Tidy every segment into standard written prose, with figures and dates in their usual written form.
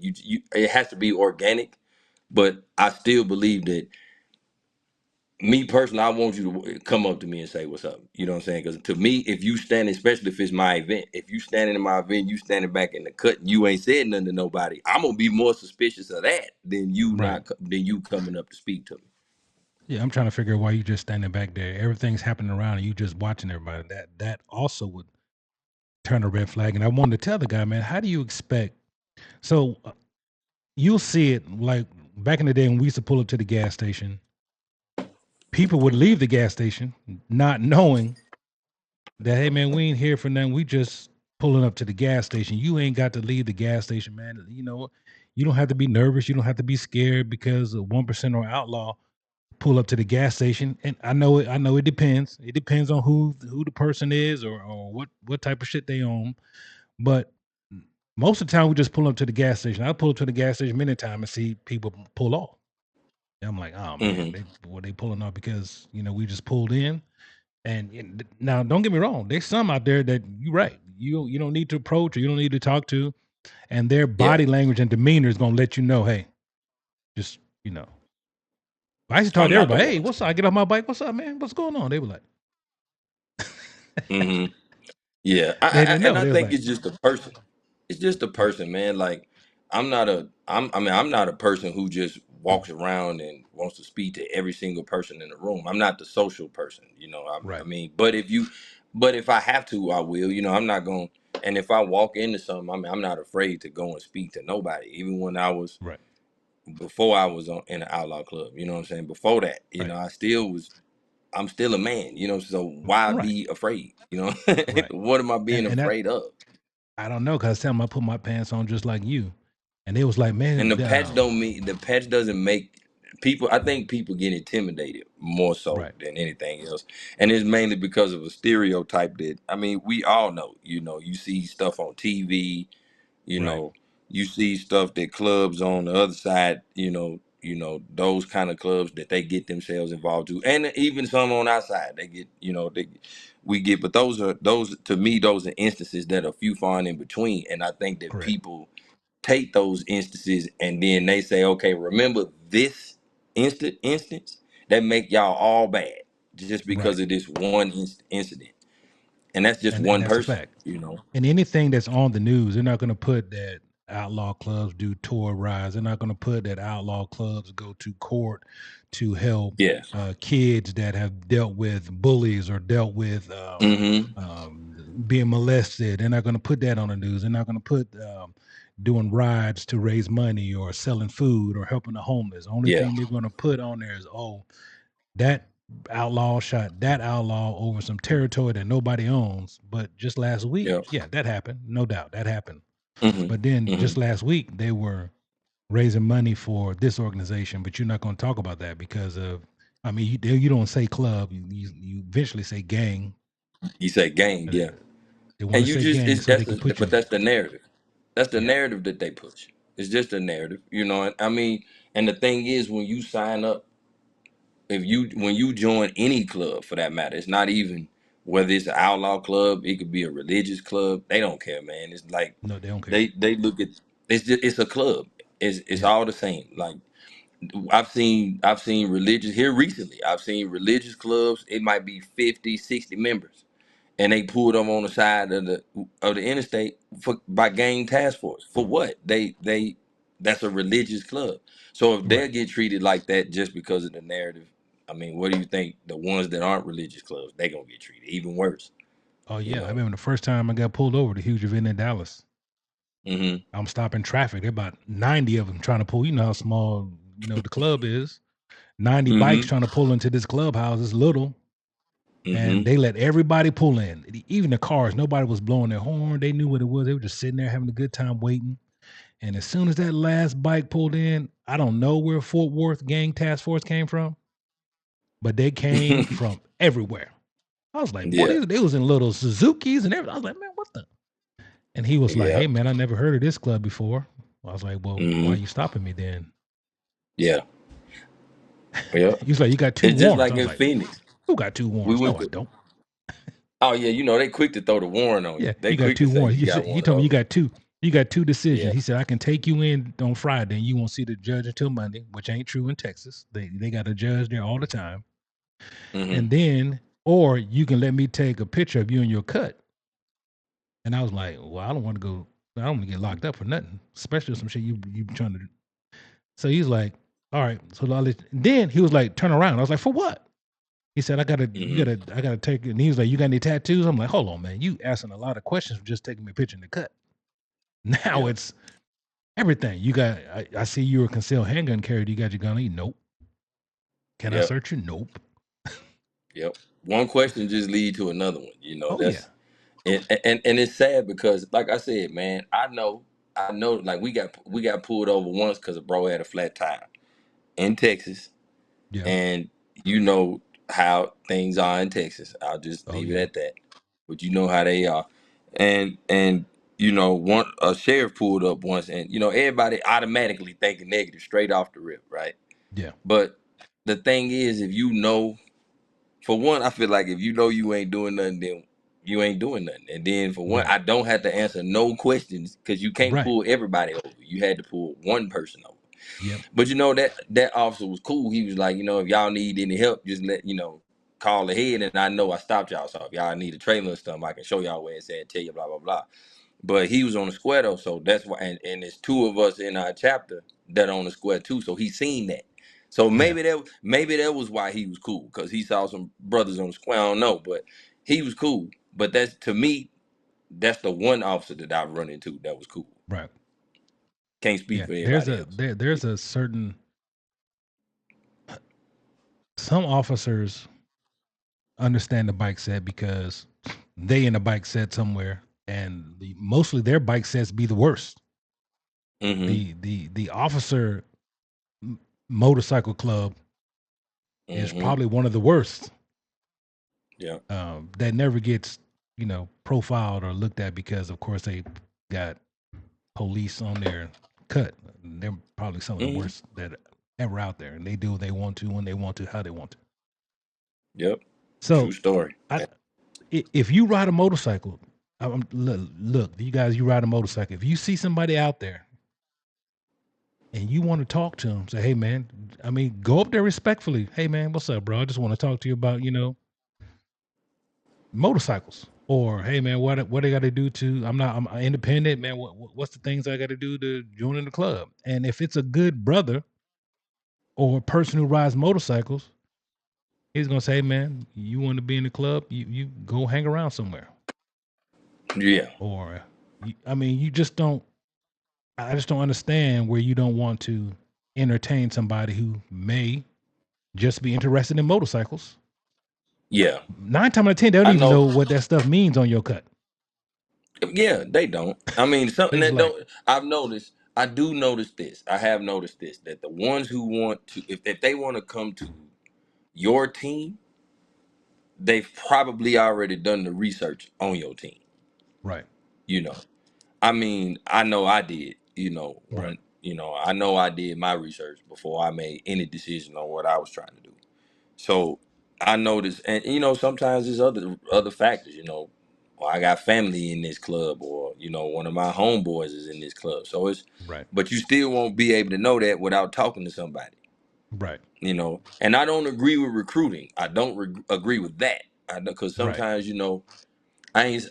it has to be organic. But I still believe that, me personally, I want you to come up to me and say what's up. You know what I'm saying? Because to me, if you standing, especially if it's my event, if you standing in my event, you standing back in the cut, and you ain't said nothing to nobody, I'm gonna be more suspicious of that than Right. you coming up to speak to me. Yeah, I'm trying to figure out why you just standing back there. Everything's happening around and you just watching everybody. That also would turn a red flag. And I wanted to tell the guy, man, how do you expect? So you'll see it like back in the day when we used to pull up to the gas station. People would leave the gas station not knowing that, hey man, we ain't here for nothing. We just pulling up to the gas station. You ain't got to leave the gas station, man. You know, you don't have to be nervous. You don't have to be scared because a 1% or outlaw pull up to the gas station. And I know it depends. It depends on who the person is or what type of shit they own. But most of the time we just pull up to the gas station. I pull up to the gas station many times and see people pull off. And I'm like, oh man, Hmm. they pulling off because we just pulled in. Now, don't get me wrong. There's some out there that you're right. You don't need to approach or you don't need to talk to, and their Yeah. body language and demeanor is gonna let you know, hey, just I used to talk I'm to not the everybody. Hey, one. what's up? I get off my bike. What's up, man? What's going on? They were like, Hmm. Yeah, they didn't and know. I They was think like, it's just a person. It's just a right, person, man. Like, I'm not a person who just walks around and wants to speak to every single person in the room. I'm not the social person, I right, mean, but if I have to, I will. I'm not going. And if I walk into something, I'm not afraid to go and speak to nobody. Even when I was right, before I was in the outlaw club, you know what I'm saying. Before that, right, I still was. I'm still a man, so why right, be afraid? right. What am I being And that afraid of? I don't know because tell them I put my pants on just like you, and they was like, And man, the patch doesn't make people. I think people get intimidated more so right, than anything else, and it's mainly because of a stereotype that, I mean, we all know. You see stuff on TV. You right, know, you see stuff that clubs on the other side. Those kind of clubs that they get themselves involved to, and even some on our side they get. We get, but those to me, those are instances that are few far and in between, and I think that correct, people take those instances and then they say, okay, remember this instance that make y'all all bad just right, because of this one incident, and that's just and one that's a person. fact. And anything that's on the news, they're not going to put that outlaw clubs do tour rides. They're not going to put that outlaw clubs go to court to help Yeah. kids that have dealt with bullies or dealt with Mm-hmm. being molested. They're not going to put that on the news. They're not going to put doing rides to raise money or selling food or helping the homeless. Only Yeah. thing they're going to put on there is, oh, that outlaw shot that outlaw over some territory that nobody owns. But just last week, Yeah. yeah, that happened. No doubt that happened. Mm-hmm. But then Mm-hmm. just last week, they were raising money for this organization, but you're not going to talk about that because of, I mean, you don't say club, you eventually say gang. You say gang, Uh, yeah. They want And to you say just gang it's so they can put but you, that's the narrative. That's the yeah, narrative that they push. It's just a narrative, and I mean, and the thing is, when you sign up, if you when you join any club for that matter, it's not even whether it's an outlaw club, it could be a religious club. They don't care, man. It's like no, they don't care. they look at, it's a club. It's Yeah, all the same. Like, I've seen religious here recently. I've seen religious clubs. It might be 50, 60 members, and they pulled them on the side of the interstate by gang task force. For what? They That's a religious club. So if they right. get treated like that just because of the narrative, I mean, what do you think the ones that aren't religious clubs, they gonna get treated even worse? Oh You yeah, I know. remember the first time I got pulled over, the huge event in Dallas. Hmm. I'm stopping traffic. There about 90 of them trying to pull. You know how small the club is. 90 bikes Hmm. trying to pull into this clubhouse. It's little. And Hmm. they let everybody pull in, even the cars. Nobody was blowing their horn. They knew what it was. They were just sitting there having a good time waiting. And as soon as that last bike pulled in, I don't know where Fort Worth Gang Task Force came from, but they came from everywhere. I was like, boy, Yeah. they was in little Suzuki's and everything. I was like, man, what the? And he was like, Yeah. hey, man, I never heard of this club before. I was like, well, why Hmm. are you stopping me then? Yeah. Yeah. He was like, you got two It's just warrants. like I was in like, Phoenix. who got two We warrants? No, went I to. don't. Oh yeah, they quick to throw the warrant on you. Yeah, They you got quick to two say warrants. you got He one of told me you those. got two. You got two Yeah. decisions. He said, I can take you in on Friday and you won't see the judge until Monday, which ain't true in Texas. They got a judge there all the time. Mm-hmm. And then, or you can let me take a picture of you in your cut. And I was like, well, I don't want to go, I don't want to get locked up for nothing, especially some shit you trying to do. So he's like, all right. So then he was like, turn around. I was like, for what? He said, Mm-hmm. I gotta take it. And he was like, you got any tattoos? I'm like, hold on, man. You asking a lot of questions for just taking me a picture in the cut. Now Yep. it's everything. You got, I see you were a concealed handgun carrier. You got your gun? Nope. Can I Yep. search you? Nope. Yep. One question just lead to another one. You know, Oh yeah. and it's sad because, like I said, man, I know, like we got pulled over once because a bro had a flat tire in Texas, Yeah. and you know how things are in Texas. I'll just Oh leave it yeah. at that. But you know how they are, and you know, one a sheriff pulled up once, and you know everybody automatically thinking negative straight off the rip, right? Yeah. But the thing is, if you know, for one, I feel like if you know you ain't doing nothing, then you ain't doing nothing. And then for one, Right. I don't have to answer no questions because you can't Right. pull everybody over. You had to pull one person over. Yep. But you know that officer was cool. He was like, you know, if y'all need any help, just call ahead. And I know I stopped y'all, so if y'all need a trailer or something, I can show y'all where it's at, tell you blah blah blah. But he was on the square though, so that's why. And there's two of us in our chapter that on the square too, so he seen that. So Yeah. maybe that was why he was cool, because he saw some brothers on the square. I don't know, but he was cool. But that's, to me, that's the one officer that I've run into that was cool. Right. Can't speak Yeah. for everybody else. There's a certain some officers understand the bike set because they in a bike set somewhere and mostly their bike sets be the worst. Mm-hmm. The officer motorcycle club is Mm-hmm. probably one of the worst, Yeah. that never gets, profiled or looked at because of course they got police on their cut. They're probably some of the Mm-hmm. worst that ever out there, and they do what they want to, when they want to, how they want to. Yep. True So story. I, if you ride a motorcycle, look, you guys, you ride a motorcycle. If you see somebody out there and you want to talk to them, say, hey man, I mean, go up there respectfully. Hey man, what's up, bro? I just want to talk to you about, motorcycles. Or hey man, what I got to do to? I'm independent, man. What's the things I got to do to join in the club? And if it's a good brother or a person who rides motorcycles, he's gonna say, hey man, you want to be in the club? You go hang around somewhere. Yeah. Or I mean, you just don't. I just don't understand where you don't want to entertain somebody who may just be interested in motorcycles. Yeah. 9 times out of 10, they don't I even know. know what that stuff means on your cut. Yeah, they don't. I mean, something It's that like, don't. I've noticed. I do notice this. I have noticed this, that the ones who want to, if they want to come to your team, they've probably already done the research on your team. right, You know, I mean, I know I did. right, I know I did my research before I made any decision on what I was trying to do. So I noticed, and sometimes there's other factors. Well, I got family in this club, or one of my homeboys is in this club. So right, but you still won't be able to know that without talking to somebody. right, And I don't agree with recruiting. I don't agree with that. Because right, sometimes I ain't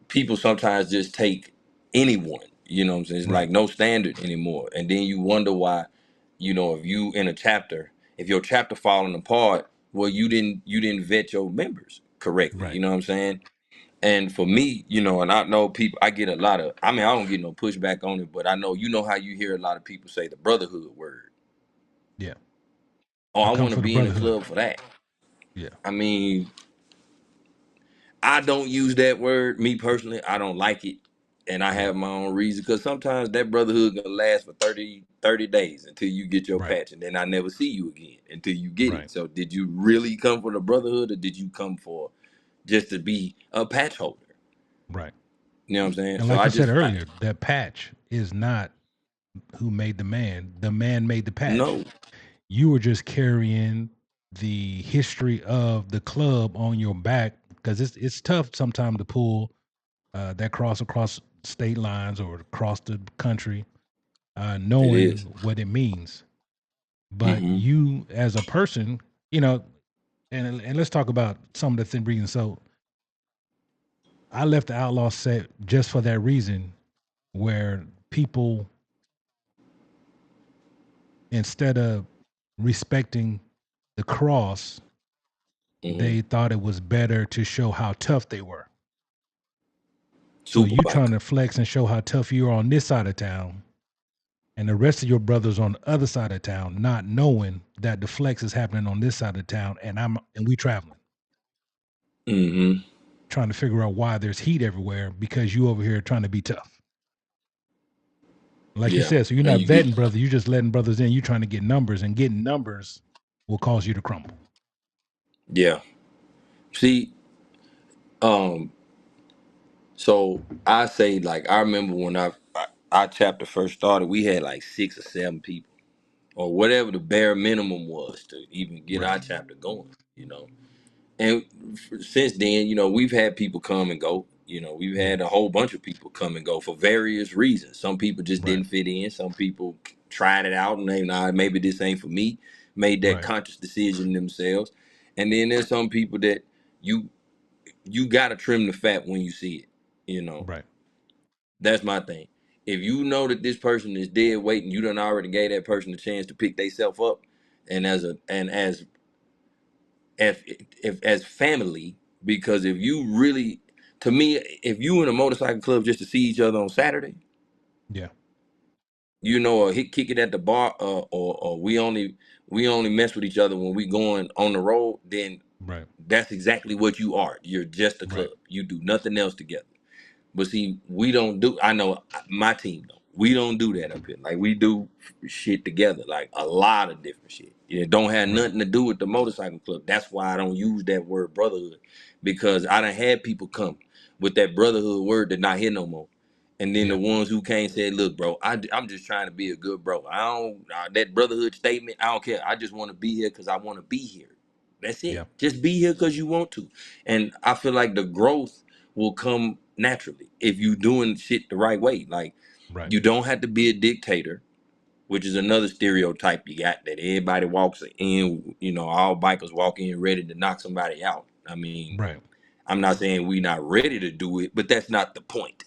people sometimes just take anyone. What I'm saying? It's right, like no standard anymore. And then you wonder why, if you in a chapter, if your chapter falling apart, well, you didn't vet your members correctly. right. You know what I'm saying? And for me, and I know people, I get a lot of, I mean, I don't get no pushback on it, but I know, how you hear a lot of people say the brotherhood word. Yeah. Oh, I I come want to for the be in the brotherhood. club for that. Yeah. I mean, I don't use that word. Me personally, I don't like it. And I Yeah. have my own reason, because sometimes that brotherhood gonna last for 30 days until you get your Right. patch, and then I never see you again until you get Right. it. So did you really come for the brotherhood, or did you come for just to be a patch holder? Right. You know what I'm saying? And So like I you said just earlier, that patch is not who made the man. The man made the patch. no. You were just carrying the history of the club on your back because it's tough sometimes to pull that cross across. state lines or across the country, It knowing is. what it means. But Mm-hmm. you, as a person, you know, and let's talk about some of the thin reasons. So I left the outlaw set just for that reason, where people, instead of respecting the cross, Mm-hmm. they thought it was better to show how tough they were. So Super you trying bike. to flex and show how tough you are on this side of town, and the rest of your brothers on the other side of town, not knowing that the flex is happening on this side of town, and we traveling, Mm-hmm. trying to figure out why there's heat everywhere because you over here trying to be tough. Like you Yeah. said, so you're And not you get vetting brothers, you're just letting brothers in. You're trying to get numbers, and getting numbers will cause you to crumble. yeah. See, um, so I say like I remember when our chapter first started, we had like 6 or 7 people or whatever the bare minimum was to even get Right. our chapter going, And since then, we've had people come and go. We've Yeah. had a whole bunch of people come and go for various reasons. Some people just Right. didn't fit in. Some people tried it out and they, nah, maybe this ain't for me. Made that Right. conscious decision themselves. And then there's some people that you you gotta trim the fat when you see it. You know, Right. that's my thing. If you know that this person is dead weight and you done already gave that person a chance to pick themselves up, and as if as family, because if you really, to me, if you in a motorcycle club just to see each other on Saturday, Yeah. or hit kick it at the bar, or we only mess with each other when we going on the road, then Right. that's exactly what you are. You're just a Right. club. You do nothing else together. But see, we don't do. I know my team don't. We don't do that up here. Like we do shit together, like a lot of different shit. It don't have Right. nothing to do with the motorcycle club. That's why I don't use that word brotherhood, because I done had people come with that brotherhood word that not here no more. And then the Yeah. ones who can't say, look, bro, I'm just trying to be a good bro. I don't that brotherhood statement. I don't care. I just want to be here because I want to be here. That's it. Yeah. Just be here because you want to. And I feel like the growth will come naturally if you doing shit the right way. Like Right. you don't have to be a dictator, which is another stereotype you got that everybody walks in. All bikers walk in ready to knock somebody out. I mean, Right. I'm not saying we not ready to do it, but that's not the point.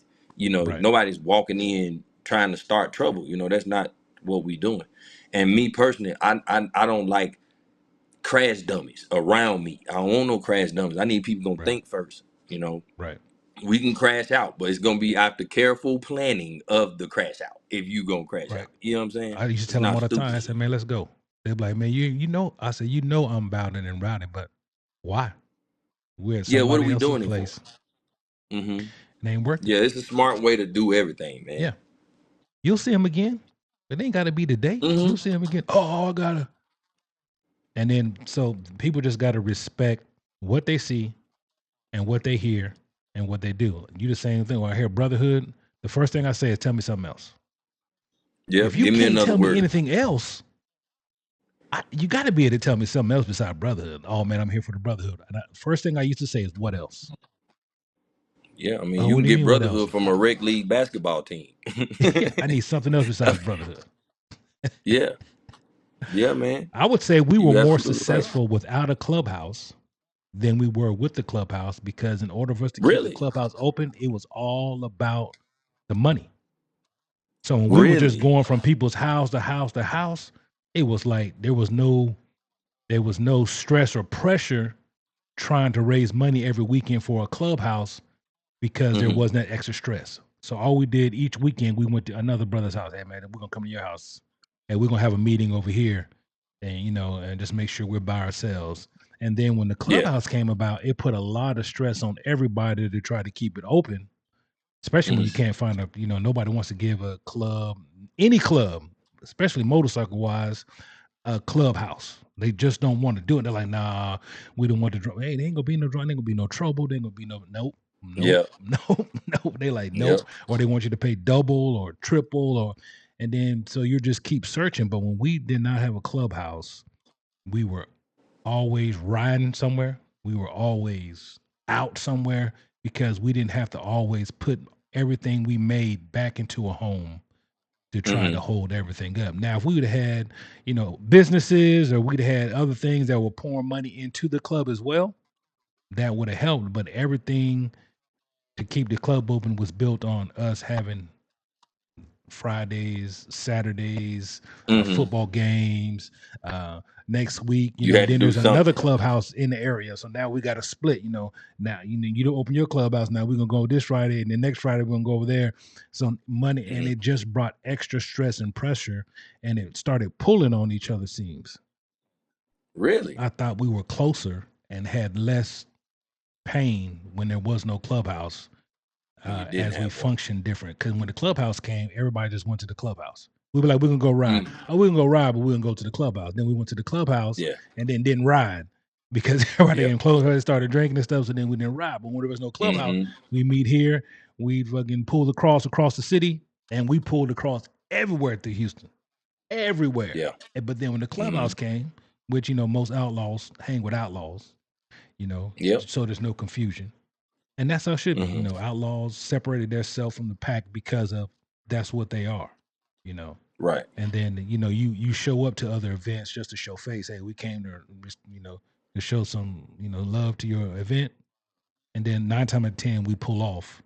Right. Nobody's walking in trying to start trouble. That's not what we doing. And me personally, I don't like crash dummies around me. I don't want no crash dummies. I need people gonna Right. think first. Right. We can crash out, but it's gonna be after careful planning of the crash out. If you gonna crash Right. out, you know what I'm saying? I used to It's tell them not all the stupid time. I shit. said, man, let's go. They'd be like, man, you know, I said, you know, I'm bounding and routing, but why? We're at Yeah, what are somebody we else's doing it for? place. hmm It ain't worth it. Yeah, it's a smart way to do everything, man. Yeah. You'll see him again. It ain't got to be today. hmm You'll see him again. Oh, I gotta. And then, so people just got to respect what they see and what they hear and what they do. You the same thing. When I hear brotherhood, the first thing I say is tell me something else. If Yep. you Give me can't another tell me word. anything else, you got to be able to tell me something else besides brotherhood. Oh man, I'm here for the brotherhood. And first thing I used to say is, "What else?" Yeah, I mean, Oh, you what can do you get mean? What else? brotherhood from a rec league basketball team. Yeah, I need something else besides brotherhood. Yeah, yeah, man. I would say we were You more absolutely right. successful without a clubhouse than we were with the clubhouse, because in order for us to keep the Really, clubhouse open, it was all about the money. So when we were just really. going from people's house to house to house, it was like there was no stress or pressure trying to raise money every weekend for a clubhouse, because there hmm wasn't that extra stress. So all we did each weekend, we went to another brother's house. Hey man, we're gonna come to your house, and we're gonna have a meeting over here, and and just make sure we're by ourselves. And then when the Yeah. clubhouse came about, it put a lot of stress on everybody to try to keep it open, especially when you hmm can't find nobody wants to give a club, any club, especially motorcycle wise, a clubhouse. They just don't want to do it. They're like, nah, we don't want to draw. Hey, there ain't gonna be no draw. There ain't gonna be no trouble. There ain't gonna be no nope, nope, Yeah. nope, nope. They like Yeah. nope, or they want you to pay double or triple, and then so you just keep searching. But when we did not have a clubhouse, we were always riding somewhere. We were always out somewhere, because we didn't have to always put everything we made back into a home to try to Mm-hmm. hold everything up. Now, if we would have had, businesses or we'd have had other things that were pouring money into the club as well, that would have helped. But everything to keep the club open was built on us having Fridays, Saturdays, Mm-hmm. football games. Next week, You had to then do there's another something. clubhouse in the area. So now we got to split. Now you don't open your clubhouse. Now we're gonna go this Friday, and then next Friday we're gonna go over there. So money, and Mm-hmm. it just brought extra stress and pressure, and it started pulling on each other's seams. Really? I thought we were closer and had less pain when there was no clubhouse, When you didn't as we have one. function different. Because when the clubhouse came, everybody just went to the clubhouse. We were like, we're gonna go ride. Mm. Oh, we're gonna go ride, but we're gonna go to the clubhouse. Then we went to the clubhouse Yeah. and then didn't ride because everybody Yep. in clothes started drinking and stuff. So then we didn't ride. But when there was no clubhouse, Mm-hmm. we meet here. We fucking pulled across the city, and we pulled across everywhere through Houston, everywhere. Yeah. But then when the Mm-hmm. clubhouse came, which most outlaws hang with outlaws, Yep. so there's no confusion. And that's how it should be. Mm-hmm. Outlaws separated themselves from the pack because of that's what they are, you know. Right. And then you show up to other events just to show face. Hey, we came to to show some love to your event. And then 9 times out of 10 we pull off,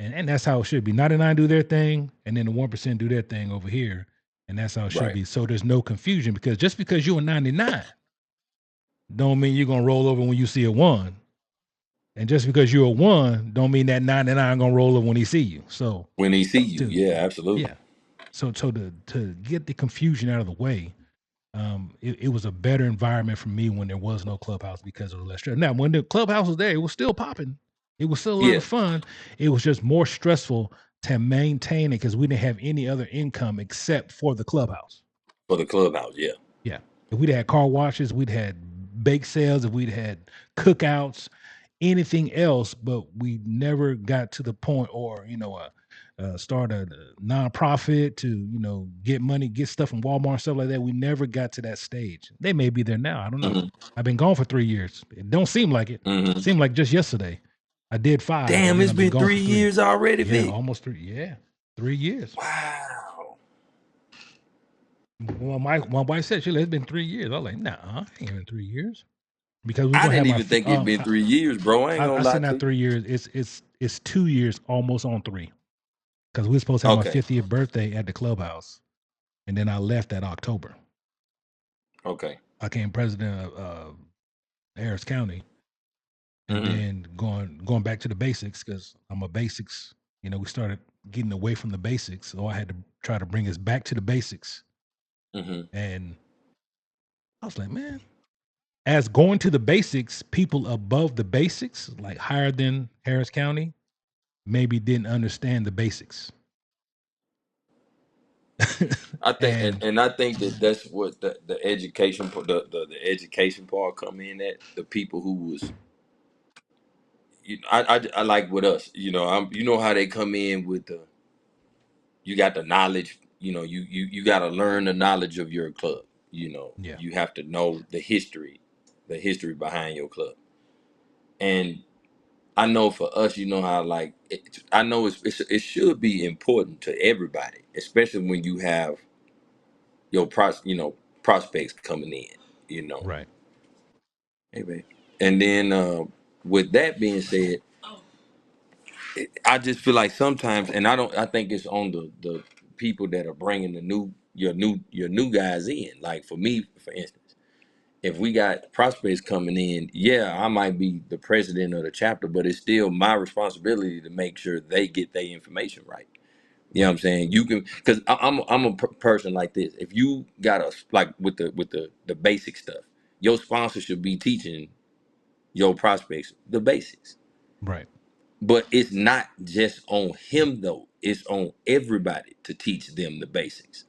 and that's how it should be. 99 do their thing, and then the 1% do their thing over here, and that's how it should Right. be. So there's no confusion because just because you're a 99 don't mean you're gonna roll over when you see a one. And just because you're a one, don't mean that 99 gonna roll up when he see you. So When he see you. to Yeah, absolutely. yeah, so to get the confusion out of the way, it was a better environment for me when there was no clubhouse because of the less stress. Now, when the clubhouse was there, it was still popping. It was still a lot Yeah. of fun. It was just more stressful to maintain it because we didn't have any other income except for the clubhouse. For the clubhouse. Yeah. Yeah. If we'd had car washes, we'd had bake sales, if we'd had cookouts, anything else, but we never got to the point or, start a nonprofit to, get money, get stuff from Walmart and stuff like that. We never got to that stage. They may be there now. I don't know. Mm-hmm. I've been gone for 3 years. It don't seem like it. Mm-hmm. Seemed like just yesterday. I did 5 and Damn, then it's I've been been gone three for 3. years already, Yeah, Vic. almost 3. Yeah. 3 years. Wow. Well, my wife said, Sheila, it's been 3 years. I was like, nah, it ain't been 3 years. Because we're I gonna have didn't my even think it'd been 3 years, bro. I ain't I gonna lie sent to out you. 3 years. It's 2 years, almost on 3. Because we were supposed to have my Okay. 50th birthday at the clubhouse, and then I left that October. Okay. I became president of Harris County, and Mm-hmm. then going back to the basics because I'm a basics. We started getting away from the basics, so I had to try to bring us back to the basics. Mm-hmm. And I was like, man, as going to the basics, people above the basics, like higher than Harris County, maybe didn't understand the basics. I think, and, And and I think that that's what the education, the education part come in at the people who was, I like with us, you know how they come in with you got the knowledge, you got to learn the knowledge of your club, yeah, you have to know the history behind your club, and I know for us, how like I know it should be important to everybody, especially when you have your prospects coming in, you know. right, Hey, babe. And then with that being said, I just feel like sometimes, and I think it's on the people that are bringing your new guys in. Like for me, for instance, if we got prospects coming in, yeah, I might be the president of the chapter, but it's still my responsibility to make sure they get their information right. You know what I'm right, saying? You can, because I'm a person like this. If you got a like with the basic stuff, your sponsor should be teaching your prospects the basics. right, But it's not just on him though. It's on everybody to teach them the basics.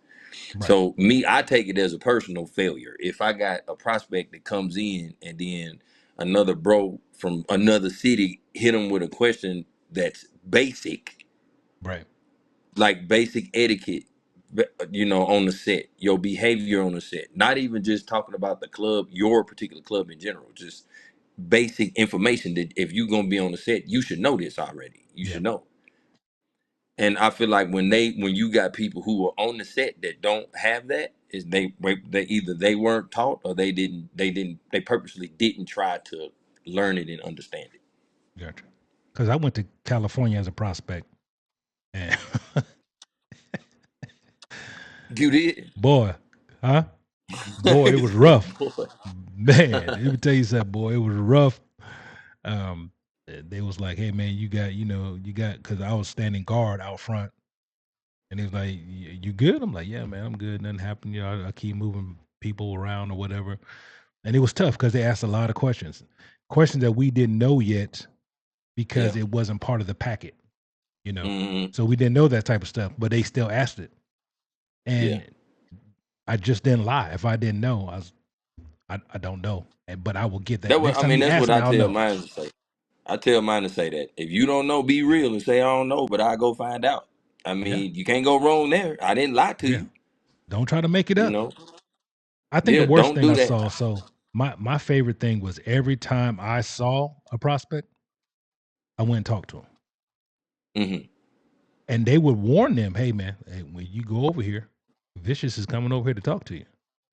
right. So me, I take it as a personal failure. If I got a prospect that comes in and then another bro from another city hit him with a question that's basic, Right. like basic etiquette, on the set, your behavior on the set, not even just talking about the club, your particular club in general, just basic information that if you're gonna be on the set, you should know this already. You Yeah. should know. And I feel like when you got people who are on the set that don't have that, is they either they weren't taught or they purposely didn't try to learn it and understand it. Gotcha. Because I went to California as a prospect, and You did? boy, huh? Boy, it was rough. Boy. Man, let me tell you something, boy. It was rough. They was like, "Hey, man, you got, you got," because I was standing guard out front, and he was like, "You good?" I'm like, "Yeah, man, I'm good. Nothing happened. I keep moving people around or whatever." And it was tough because they asked a lot of questions that we didn't know yet Yeah. because it wasn't part of the packet, you know. Hmm. So we didn't know that type of stuff, but they still asked it, Yeah. and I just didn't lie. If I didn't know, I don't know, but I will get that next I time mean, you that's ask what me. I I'll tell know. mine to say. I tell mine to say that if you don't know, be real and say I don't know, but I go find out. I Yeah, mean, you can't go wrong there. I didn't lie to yeah. you. Don't try to make it You up. know. I think the Yeah. worst Don't thing do I that. saw. So my favorite thing was every time I saw a prospect, I went and talked to them, Hmm. and they would warn them, "Hey, man, hey, when you go over here, Vicious is coming over here to talk to you."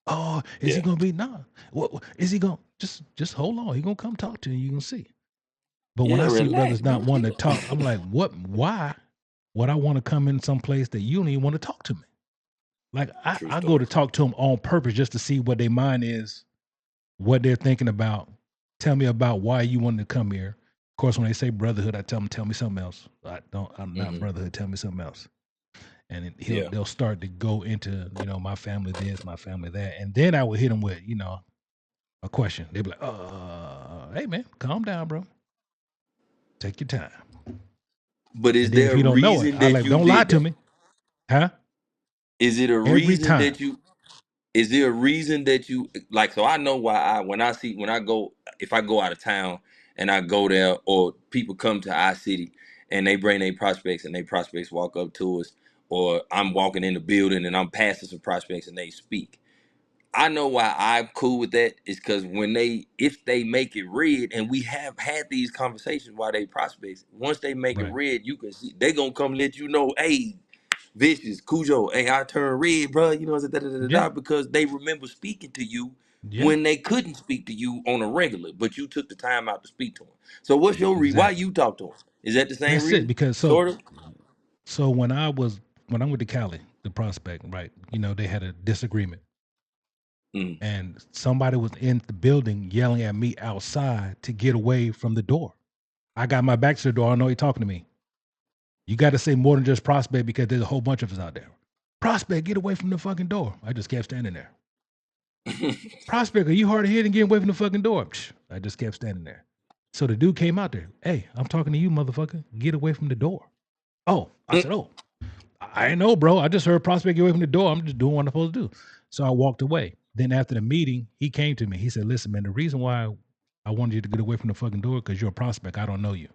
Oh, is he Yeah. gonna be? Nah. What is he gonna? Just hold on. He gonna come talk to you. You gonna see. But when Yeah. I see Relax, brothers not bro. wanting to talk, I'm like, what? Why would I want to come in some place that you don't even want to talk to me? Like True I go story. to talk to them on purpose just to see what their mind is, what they're thinking about. Tell me about why you wanted to come here. Of course, when they say brotherhood, I tell them, tell me something else. I don't. I'm not Hmm. brotherhood. Tell me something else. And Yeah. they'll start to go into my family this, my family that, and then I would hit them with a question. They'd be like, hey man, calm down, bro. Take your time. But And is then if there a he don't know it, reason I that like, you don't lie did to that? me, huh? Is it a Every reason time. that you? Is there a reason that you like? So I know why when I go if I go out of town and I go there or people come to our city and they bring their prospects and they prospects walk up to us or I'm walking in the building and I'm passing some prospects and they speak. I know why I'm cool with that is because if they make it red and we have had these conversations while they prospects, once they make it Right. red, you can see they gonna come let you know, hey, Vicious, Cujo, hey, I turned red, bro. You know, da, da, da, da, Yeah. da, because they remember speaking to you Yeah. when they couldn't speak to you on a regular, but you took the time out to speak to them. So what's your reason? Why Exactly. you talk to them? Is that the same That's it. reason? Because Sort of. when I went to Cali, the prospect, right? They had a disagreement, Mm. and somebody was in the building yelling at me outside to get away from the door. I got my back to the door. I know he talking to me. You got to say more than just prospect because there's a whole bunch of us out there. Prospect, get away from the fucking door. I just kept standing there. Prospect, are you hard of hearing? Get away from the fucking door. Psh, I just kept standing there. So the dude came out there. Hey, I'm talking to you, motherfucker. Get away from the door. Oh, I said, oh, I ain't know, bro. I just heard prospect get away from the door. I'm just doing what I'm supposed to do. So I walked away. Then after the meeting, he came to me. He said, listen, man, the reason why I wanted you to get away from the fucking door because you're a prospect. I don't know you.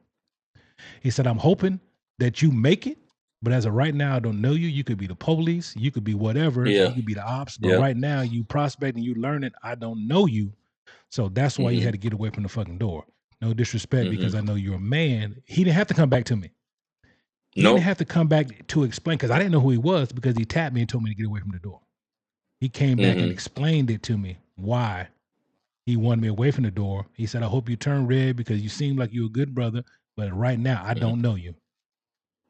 He said, I'm hoping that you make it. But as of right now, I don't know you. You could be the police. You could be whatever. Yeah. You could be the ops. But Yeah. right now, you prospecting, you learning. I don't know you. So that's why you Hmm. had to get away from the fucking door. No disrespect Hmm. because I know you're a man. He didn't have to come back to me. He didn't Nope. have to come back to explain because I didn't know who he was because he tapped me and told me to get away from the door. He came back and Hmm. explained it to me why he wanted me away from the door. He said, I hope you turn red because you seem like you're a good brother, but right now I Hmm. don't know you.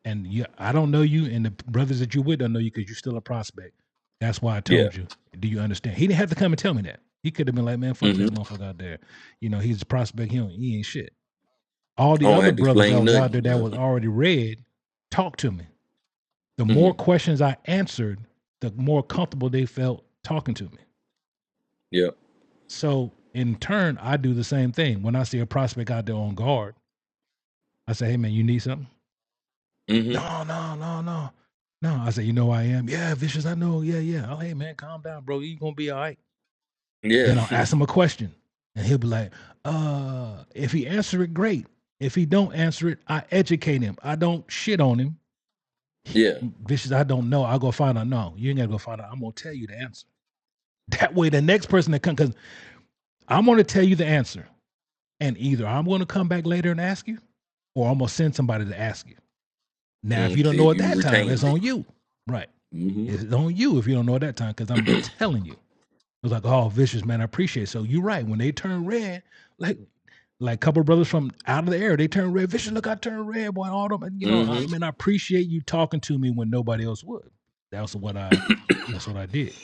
And I don't know you, and the brothers that you with don't know you because you're still a prospect. That's why I Yeah. told you. Do you understand? He didn't have to come and tell me that. He could have been like, man, fuck Hmm. that motherfucker out there. He's a prospect. He ain't shit. All I the don't other have to brothers that explain was out nothing. there that was already red talked to me. The more Hmm. questions I answered, the more comfortable they felt talking to me. Yeah. So in turn, I do the same thing. When I see a prospect out there on guard, I say, hey man, you need something? Hmm. No, no, no, no. No. I say, you know who I am? Yeah, Vicious, I know. Yeah, yeah. Oh, hey man, calm down, bro. You gonna be all right. Yeah. Then I'll ask him a question. And he'll be like, if he answer it, great. If he don't answer it, I educate him. I don't shit on him. Yeah. Vicious, I don't know. I'll go find out. No, you ain't gotta go find out. I'm gonna tell you the answer. That way the next person that comes, because I'm gonna tell you the answer. And either I'm gonna come back later and ask you, or I'm gonna send somebody to ask you. Now, if you don't See know if at you that time, it's retained it. on you. Right. Hmm. It's on you if you don't know at that time, because I'm telling you. It was like, oh, vicious man, I appreciate it. So you're right. When they turn red, like a couple of brothers from out of the air, they turn red. Vicious, look, I turned red, boy. All them, I Hmm. mean, I appreciate you talking to me when nobody else would. That's what I did.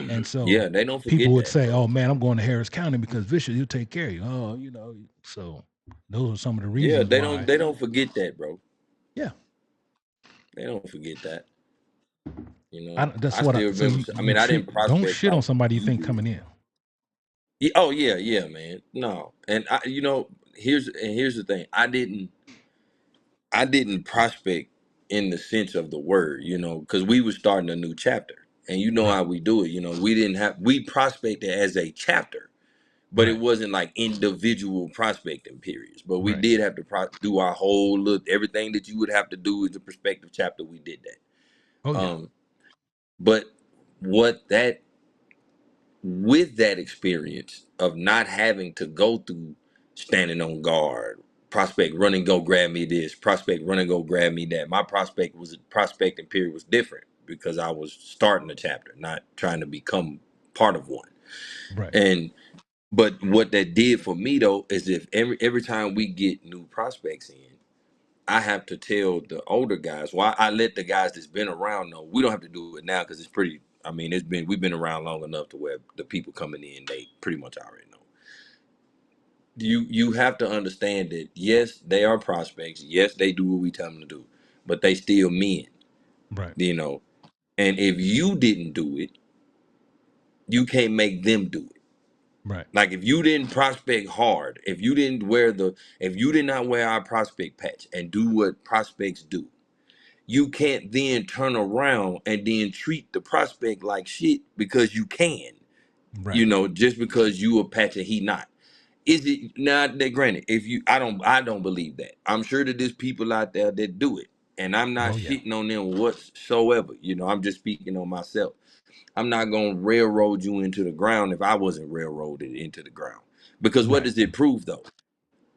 And so Yeah, they don't people forget would that, say, bro. oh man, I'm going to Harris County because Vicious, he'll take care of you. Oh, so those are some of the Yeah, reasons they why. don't forget that, bro. Yeah. They don't forget that. That's I what still so remember. I you mean, I treat, didn't don't prospect shit on like somebody you you think did. coming in. Oh yeah, yeah, man. No, and here's the thing. I didn't prospect in the sense of the word, because we were starting a new chapter, and you know Right. how we do it. We prospected as a chapter, but it Right. wasn't like individual prospecting periods. But we Right. did have to do our whole look, everything that you would have to do as a prospective chapter. We did that. Oh yeah. Um, but what that with that experience of not having to go through standing on guard, prospect run and go grab me this, prospect run and go grab me that. My prospecting period was different because I was starting a chapter, not trying to become part of one. Right. And but what that did for me though is if every time we get new prospects in, I have to tell the older guys. Why I let the guys that's been around know we don't have to do it now because it's pretty. I mean, we've been around long enough to where the people coming in they pretty much already know. You have to understand that yes, they are prospects. Yes, they do what we tell them to do, but they still men. Right. You know, and if you didn't do it, you can't make them do it. Right. Like if you didn't prospect hard, if you did not wear our prospect patch and do what prospects do, you can't then turn around and then treat the prospect like shit because you can, Right. just because you a patch and he not. Is it not that granted? If you, I don't believe that. I'm sure that there's people out there that do it, and I'm not Oh yeah. shitting on them whatsoever. I'm just speaking on myself. I'm not gonna railroad you into the ground if I wasn't railroaded into the ground. Because what Right. does it prove though?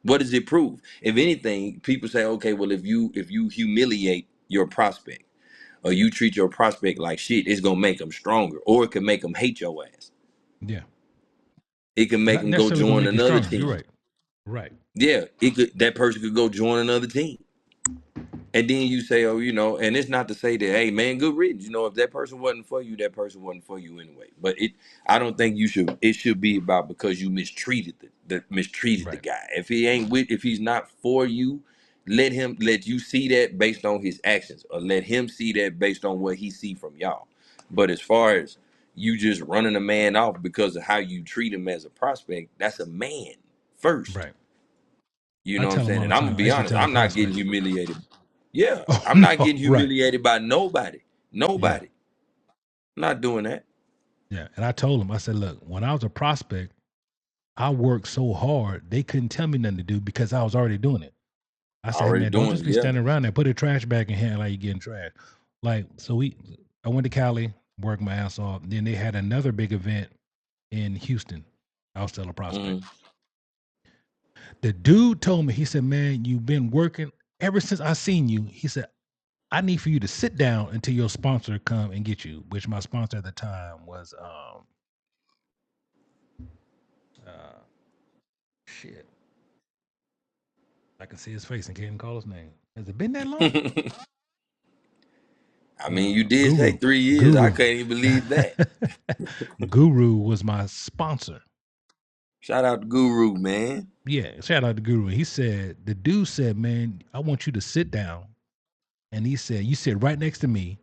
What does it prove? If anything, people say, okay, well, if you humiliate your prospect or you treat your prospect like shit, it's gonna make them stronger, or it can make them hate your ass. Yeah. It can make Not them go necessarily gonna join make you another stronger. You're team. right. Right. Yeah, that person could go join another team. And then you say, oh, and it's not to say that, hey, man, good riddance. If that person wasn't for you, that person wasn't for you anyway. But I don't think it should be about because you mistreated the Right. guy. If he's not for you, let you see that based on his actions, or let him see that based on what he see from y'all. But as far as you just running a man off because of how you treat him as a prospect, that's a man first. Right. You I know what I'm tell them saying? all the And I'm gonna time. I be used to honest, tell the I'm not getting prospects. humiliated. Yeah, Oh I'm not no. getting Right. humiliated by nobody. Yeah. Nobody. I'm not doing that. Yeah. And I told them, I said, look, when I was a prospect, I worked so hard they couldn't tell me nothing to do because I was already doing it. I said, hey Already man, don't doing just it. be Yeah. standing around there. Put a trash bag in hand like you getting trash. Like so I went to Cali, worked my ass off. Then they had another big event in Houston. I was still a prospect. Hmm. The dude told me, he said, man, you've been working ever since I seen you. He said, I need for you to sit down until your sponsor come and get you, which my sponsor at the time was uh shit. I can see his face and can't even call his name. Has it been that long? I mean, you did say Guru. 3 years. I Guru. can't even believe that. Guru was my sponsor. Shout out to Guru, man. Yeah, shout out to Guru. He said, the dude said, man, I want you to sit down. And he said, you sit right next to me.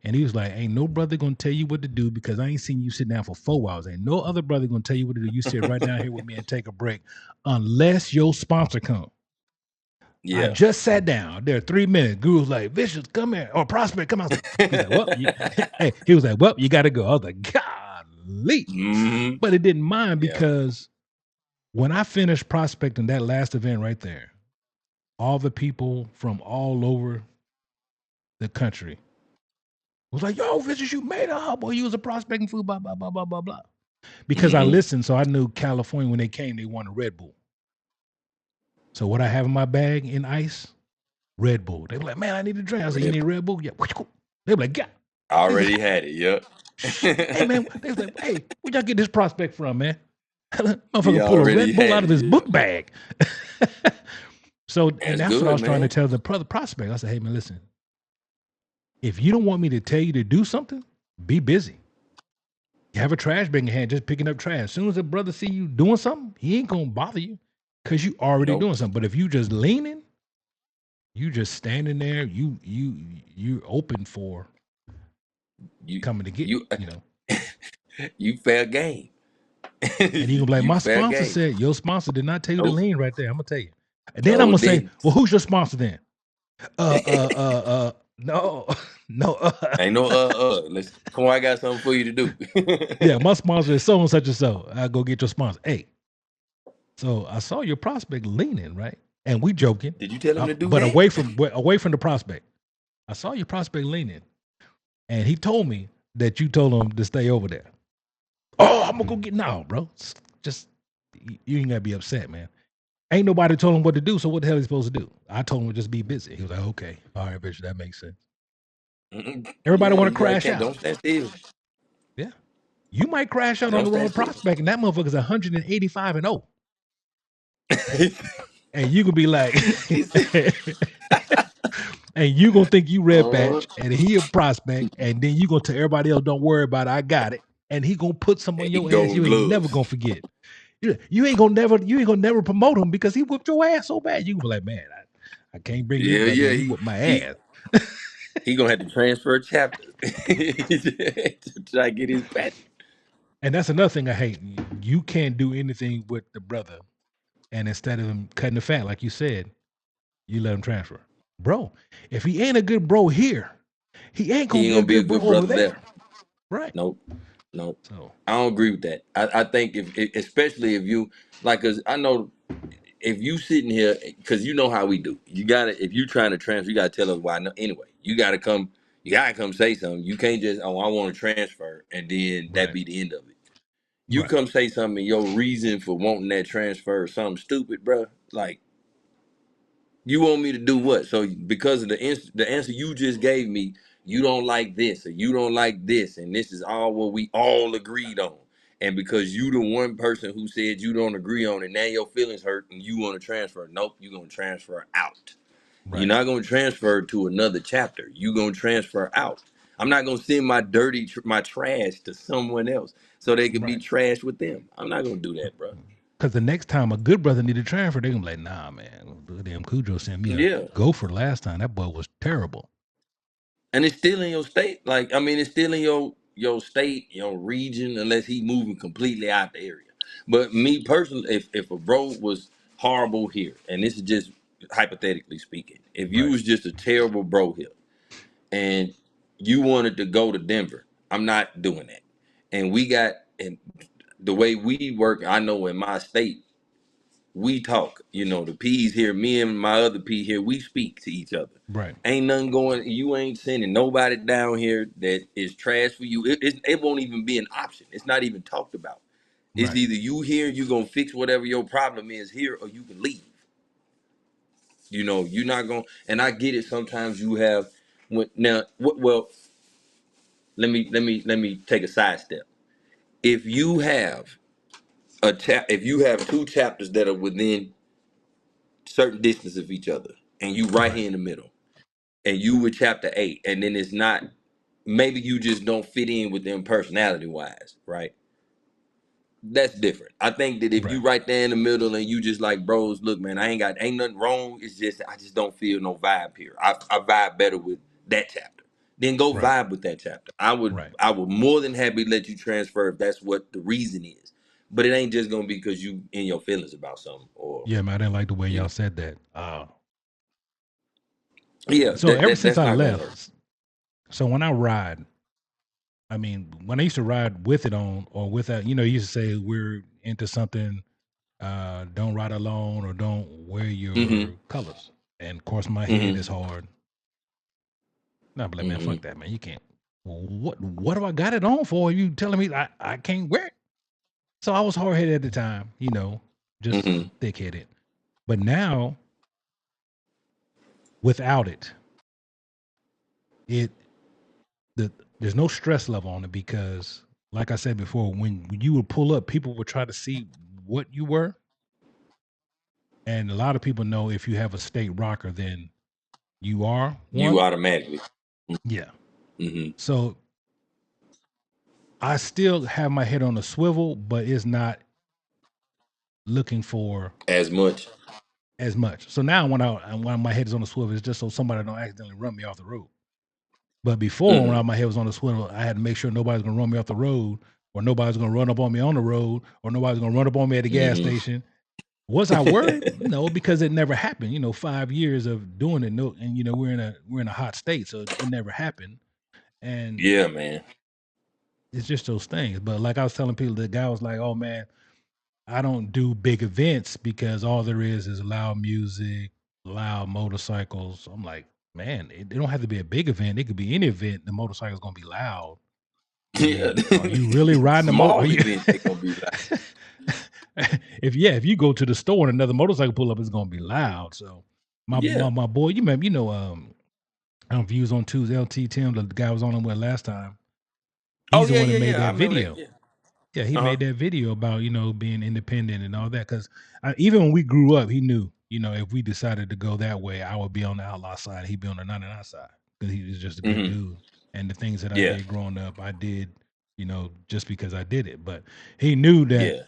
And he was like, ain't no brother gonna tell you what to do because I ain't seen you sit down for 4 hours. Ain't no other brother gonna tell you what to do. You sit right down here with me and take a break unless your sponsor come. I Yeah. just sat down. There 3 minutes. Guru's like, Vicious, come here. Or Prospect, come out. He's like, well, hey, he was like, well, you gotta go. I was like, golly. Hmm. But it didn't mind Yeah. because when I finished prospecting that last event right there, all the people from all over the country was like, yo, Vicious, you made a boy. You was a prospecting food, blah, blah, blah, blah, blah, blah. Because I Hmm. listened, so I knew California, when they came, they wanted Red Bull. So what I have in my bag in ice, Red Bull. They be like, man, I need a drink. I said, you Red need Bull. Red Bull? Yeah. They be like, yeah. I They said, already had it. hey Yep. man, they was like, hey, where y'all get this prospect from, man? He Motherfucker pull a already Red Bull had out of it. his Yeah. book bag. So, and That's that's what I good, was trying to man. tell the prospect. I said, hey man, listen, if you don't want me to tell you to do something, be busy. You have a trash bag in your hand, just picking up trash. As soon as a brother see you doing something, he ain't gonna bother you because you already Nope. doing something. But if you just leaning, you just standing there, you're open for You coming to get, you you know. you fair game. And he gonna be like, You my fair sponsor game. said your sponsor did not tell you to Nope. lean right there. I'm gonna tell you. And then I'm No, gonna it say, didn't. well, who's your sponsor then? No, no, Ain't no Let's come on, I got something for you to do. yeah, my sponsor is so and such and so. I go get your sponsor. Hey, so I saw your prospect leaning, right? And we joking, Did you tell him to do but that? away from the prospect. I saw your prospect leaning, and he told me that you told him to stay over there. Oh, I'm gonna go get now, bro. Just you ain't gotta be upset, man. Ain't nobody told him what to do, so what the hell is he supposed to do? I told him to just be busy. He was like, okay, all right, bitch, that makes sense. Everybody Yeah, want to you gotta crash can't out. don't stand still. Yeah. You might crash out on Don't the wrong stand still. prospect, and that motherfucker's 185 and 0. And you could be like, He said, and you gonna think you red uh, patch, and he a prospect, and then you gonna tell everybody else, don't worry about it, I got it. And he gonna put some on he your ass gold you ain't never gloves. gonna forget. You ain't gonna never promote him because he whooped your ass so bad. You gonna be like, man, I can't bring this Yeah, brother yeah. in. He whooped my He ass. he gonna have to transfer chapters to try to get his patent. And that's another thing I hate. You can't do anything with the brother, and instead of him cutting the fat, like you said, you let him transfer. Bro, if he ain't a good bro here, he ain't He gonna ain't be a gonna be a good bro good over brother there. there. Right. Nope. Nope. So I don't agree with that. I think especially if you like, cause I know if you sitting here, cause you know how we do. You gotta, if you trying to transfer, you gotta tell us why. No, anyway, you gotta come say something. You can't just, oh, I want to transfer, and then that right, be the end of it. You right, come say something, and your reason for wanting that transfer is something stupid, bro. Like, you want me to do what? So because of the answer you just gave me, you don't like this or you don't like this, and this is all what we all agreed on. And because you the one person who said you don't agree on it, now your feelings hurt and you want to transfer. Nope, you're gonna transfer out. You're right, not gonna transfer to another chapter. You're gonna transfer out. I'm not gonna send my my trash to someone else so they could be right. trashed with them. I'm not gonna do that, bro. Because the next time a good brother need to transfer, they gonna be like, nah, man. Damn Cujo sent me a Yeah. gopher last time. That boy was terrible. And it's still in your state. Like, I mean, it's still in your state, your region, unless he moving completely out the area. But me personally, if a bro was horrible here, and this is just hypothetically speaking, if you Right, was just a terrible bro here and you wanted to go to Denver, I'm not doing that. And and the way we work, I know in my state, we talk. You know, the P's here, me and my other P here, we speak to each other. right, Ain't nothing going. You ain't sending nobody down here that is trash for you. It won't even be an option. It's not even talked about. It's right, either you here, you gonna fix whatever your problem is here, or you can leave. You know, you're not gonna. And I get it. Sometimes you have. Now, well, let me take a sidestep. If you have if you have two chapters that are within certain distance of each other, and you right right, here in the middle, and you with chapter 8, and then it's not, maybe you just don't fit in with them personality wise, right? That's different. I think that if right, you right there in the middle and you just like, bros, look, man, ain't nothing wrong. It's just I just don't feel no vibe here. I vibe better with that chapter. Then go right, vibe with that chapter. I would right. I would more than happy let you transfer if that's what the reason is. But it ain't just gonna be because you in your feelings about something, or Yeah, man, I didn't like the way you y'all know. said that. Yeah, So ever since that's I not gonna work. left, so when I ride, I mean, when I used to ride with it on or without, you used to say we're into something, don't ride alone or don't wear Mm-hmm. your colors. And of course, my head Mm-hmm. is hard. No, but like, man, Mm-hmm. fuck that, man. You can't. Well, what do I got it on for? You telling me I can't wear it? So I was hard headed at the time, just Mm-hmm. thick headed. But now Without it, it the there's no stress level on it because, like I said before, when you would pull up, people would try to see what you were, and a lot of people know if you have a state rocker, then you are You one. automatically. Yeah. Mm-hmm. So I still have my head on a swivel, but it's not looking for As much. as much. So now when my head is on the swivel, it's just so somebody don't accidentally run me off the road. But before, Mm-hmm. when my head was on the swivel, I had to make sure nobody's gonna run me off the road, or nobody's gonna run up on me on the road, or nobody's gonna run up on me at the gas Mm-hmm. station. Was I worried? No, because it never happened. 5 years of doing it. No, and we're in a hot state, so it never happened. And Yeah, man. it's just those things. But like I was telling people, the guy was like, "Oh man, I don't do big events because all there is loud music, loud motorcycles." I'm like, man, it don't have to be a big event. It could be any event. The motorcycle's gonna be loud. I Yeah. mean, are you really riding a motor? Are Small you? events they gonna be like. If you go to the store and another motorcycle pull up, it's gonna be loud. So Yeah. my boy, you remember, Views on Tuesday, LT Tim, the guy was on him with last time. Oh He's the yeah, one that yeah, made yeah. I that remember that. video. Yeah. Yeah, he Uh-huh. made that video about being independent and all that. Because even when we grew up, he knew if we decided to go that way, I would be on the outlaw side, he'd be on the 99 side because he was just a good Mm-hmm. dude. And the things that I Yeah. did growing up, I did just because I did it. But he knew that Yeah.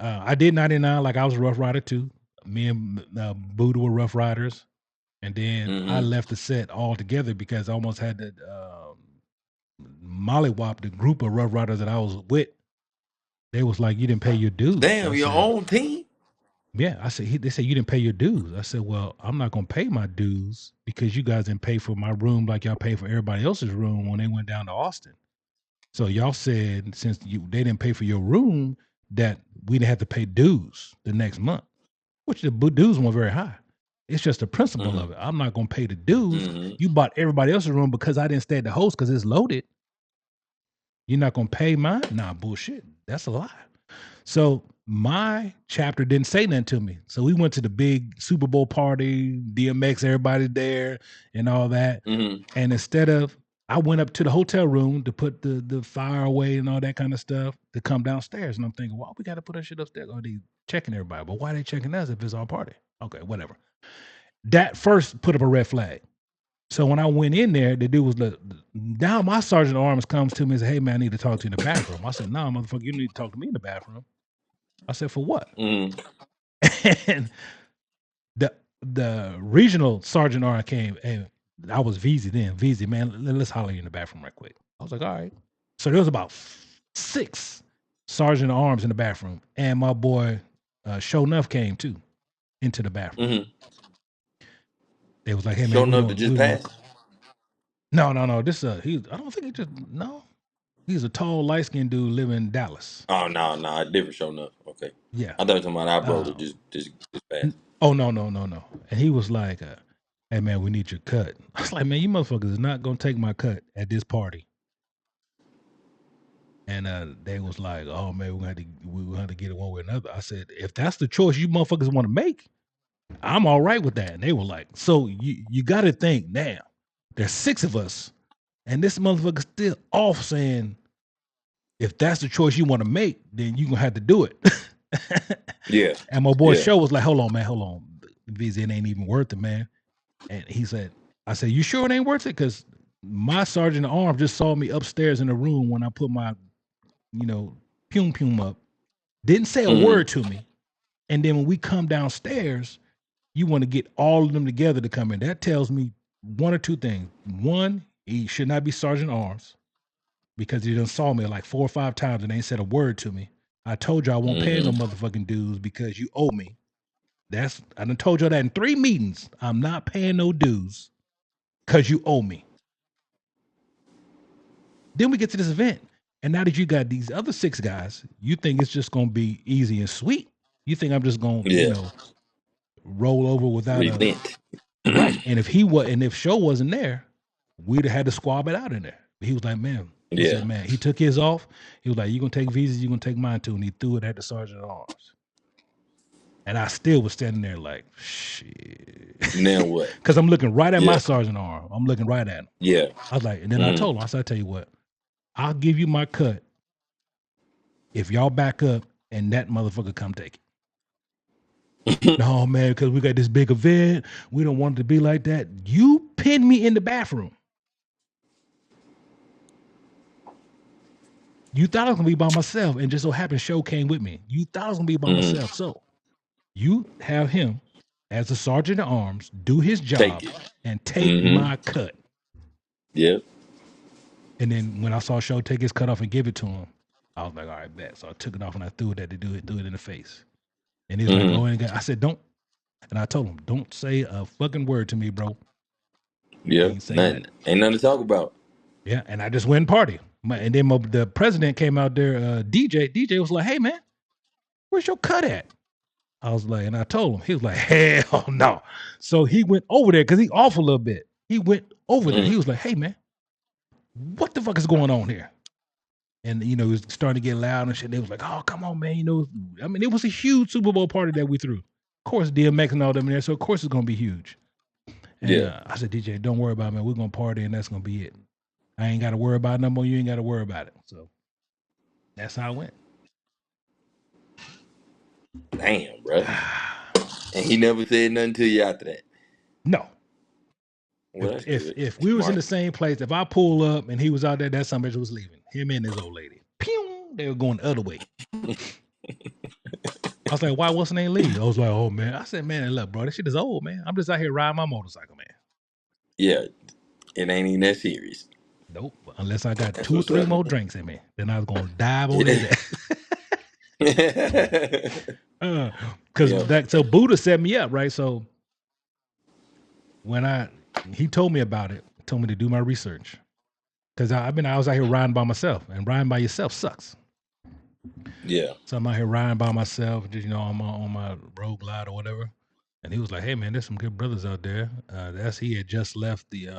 I did 99, like I was a Rough Rider too. Me and Buddha were Rough Riders, and then I Mm-hmm. left the set altogether because I almost had to mollywop the group of Rough Riders that I was with. They was like, "You didn't pay your dues." I Damn, your said, own team? "Yeah." I said, "They said you didn't pay your dues." I said, "Well, I'm not gonna pay my dues because you guys didn't pay for my room like y'all paid for everybody else's room when they went down to Austin. So y'all said since they didn't pay for your room that we didn't have to pay dues the next month, which the dues weren't very high. It's just the principle Mm-hmm. of it. I'm not gonna pay the dues. Mm-hmm. You bought everybody else's room because I didn't stay at the host because it's loaded. You're not gonna pay mine? Nah, bullshit. That's a lie." So my chapter didn't say nothing to me. So we went to the big Super Bowl party, DMX, everybody there, and all that. Mm-hmm. And instead of I went up to the hotel room to put the fire away and all that kind of stuff to come downstairs. And I'm thinking, why we got to put our shit upstairs? Are they checking everybody? But why are they checking us if it's our party? Okay, whatever. That first put up a red flag. So when I went in there, the dude was like, now my sergeant at arms comes to me and says, "Hey man, I need to talk to you in the bathroom." I said, "No, motherfucker, you need to talk to me in the bathroom." I said, "For what?" Mm-hmm. And the regional sergeant R came, and I was VZ then. VZ, man, let's holler you in the bathroom right quick. I was like, all right. So there was about 6 sergeant at arms in the bathroom, and my boy Show Enough came too into the bathroom. Mm-hmm. They was like, "Hey man, Showing up to just we want." pass? No. This he. I don't think he just no. He's a tall, light skinned dude living in Dallas. Oh no, different showing up. Okay. Yeah. I thought you were talking about our brother Uh, just pass. oh no. And he was like, "Hey man, we need your cut." I was like, "Man, you motherfuckers is not gonna take my cut at this party." And they was like, "Oh man, we gonna have to get it one way or another." I said, "If that's the choice you motherfuckers want to make, I'm all right with that." And they were like, "So you got to think now. There's 6 of us, and this motherfucker still off saying if that's the choice you want to make, then you gonna have to do it." Yeah. And my boy Yeah. Show was like, "Hold on, man, hold on. Visa, it ain't even worth it, man." And he said, "I said, you sure it ain't worth it? Because my sergeant at arms just saw me upstairs in the room when I put my, you know, pum up. Didn't say a Mm-hmm. word to me. And then when we come downstairs, you want to get all of them together to come in. That tells me one or two things. One, he should not be sergeant at arms because he done saw me like 4 or 5 times and ain't said a word to me. I told you I won't pay no Mm-hmm. motherfucking dues because you owe me. I done told you that in 3 meetings. I'm not paying no dues because you owe me. Then we get to this event. And now that you got these other 6 guys, you think it's just gonna be easy and sweet. You think I'm just gonna, Yeah. roll over without a Relent. right. And if Show wasn't there, we'd have had to squab it out in there. He was like, man, he Yeah. said, man, he took his off. He was like, you gonna take visas, you gonna take mine too. And he threw it at the sergeant at arms. And I still was standing there like, shit. Now what? Because I'm looking right at my Yeah. sergeant arm. I'm looking right at him. Yeah. I was like, and then I told him, I said, I tell you what, I'll give you my cut if y'all back up and that motherfucker come take it. No, man, because we got this big event. We don't want it to be like that. You pin me in the bathroom. You thought I was gonna be by myself, and just so happened Show came with me. You thought I was gonna be by myself. So you have him as a sergeant at arms do his Take job it. and take my cut. Yep. And then when I saw Show take his cut off and give it to him, I was like, all right, bet. So I took it off and I threw it at the dude, threw it in the face. And he's like, go in and get. I said, don't. And I told him, don't say a fucking word to me, bro. Yep. Ain't say Nothing. nothing. Ain't nothing to talk about. Yeah, and I just went and party. And then the president came out there. DJ was like, "Hey man, where's your cut at?" I was like, and I told him. He was like, "Hell no!" So he went over there because he off a little bit. He went over there. He was like, "Hey man, what the fuck is going on here?" And it was starting to get loud and shit. They was like, "Oh come on man, I mean, it was a huge Super Bowl party that we threw. Of course, DMX and all them in there, so of course it's gonna be huge." And Yeah. I said, "DJ, don't worry about it, man. We're gonna party and that's gonna be it. I ain't got to worry about it no more. You ain't got to worry about it." So that's how it went. Damn, bro. And he never said nothing to you after that. No. Well, If that's if good. if That's we was in smart. the same place, if I pull up and he was out there, that some bitch was leaving. Him and his old lady. Pew! They were going the other way. I was like, why wasn't they leave? I was like, oh man. I said, man, look, bro, this shit is old, man. I'm just out here riding my motorcycle, man. Yeah. It ain't even that serious. Nope. Unless I got That's 2 or what's 3 up. more drinks in me. Then I was gonna dive on his Yeah. ass. Cause Yeah. so Buddha set me up, right? So when he told me about it, told me to do my research. Cause I was out here riding by myself, and riding by yourself sucks. Yeah. So I'm out here riding by myself, just on my road glide or whatever. And he was like, "Hey man, there's some good brothers out there." He had just left the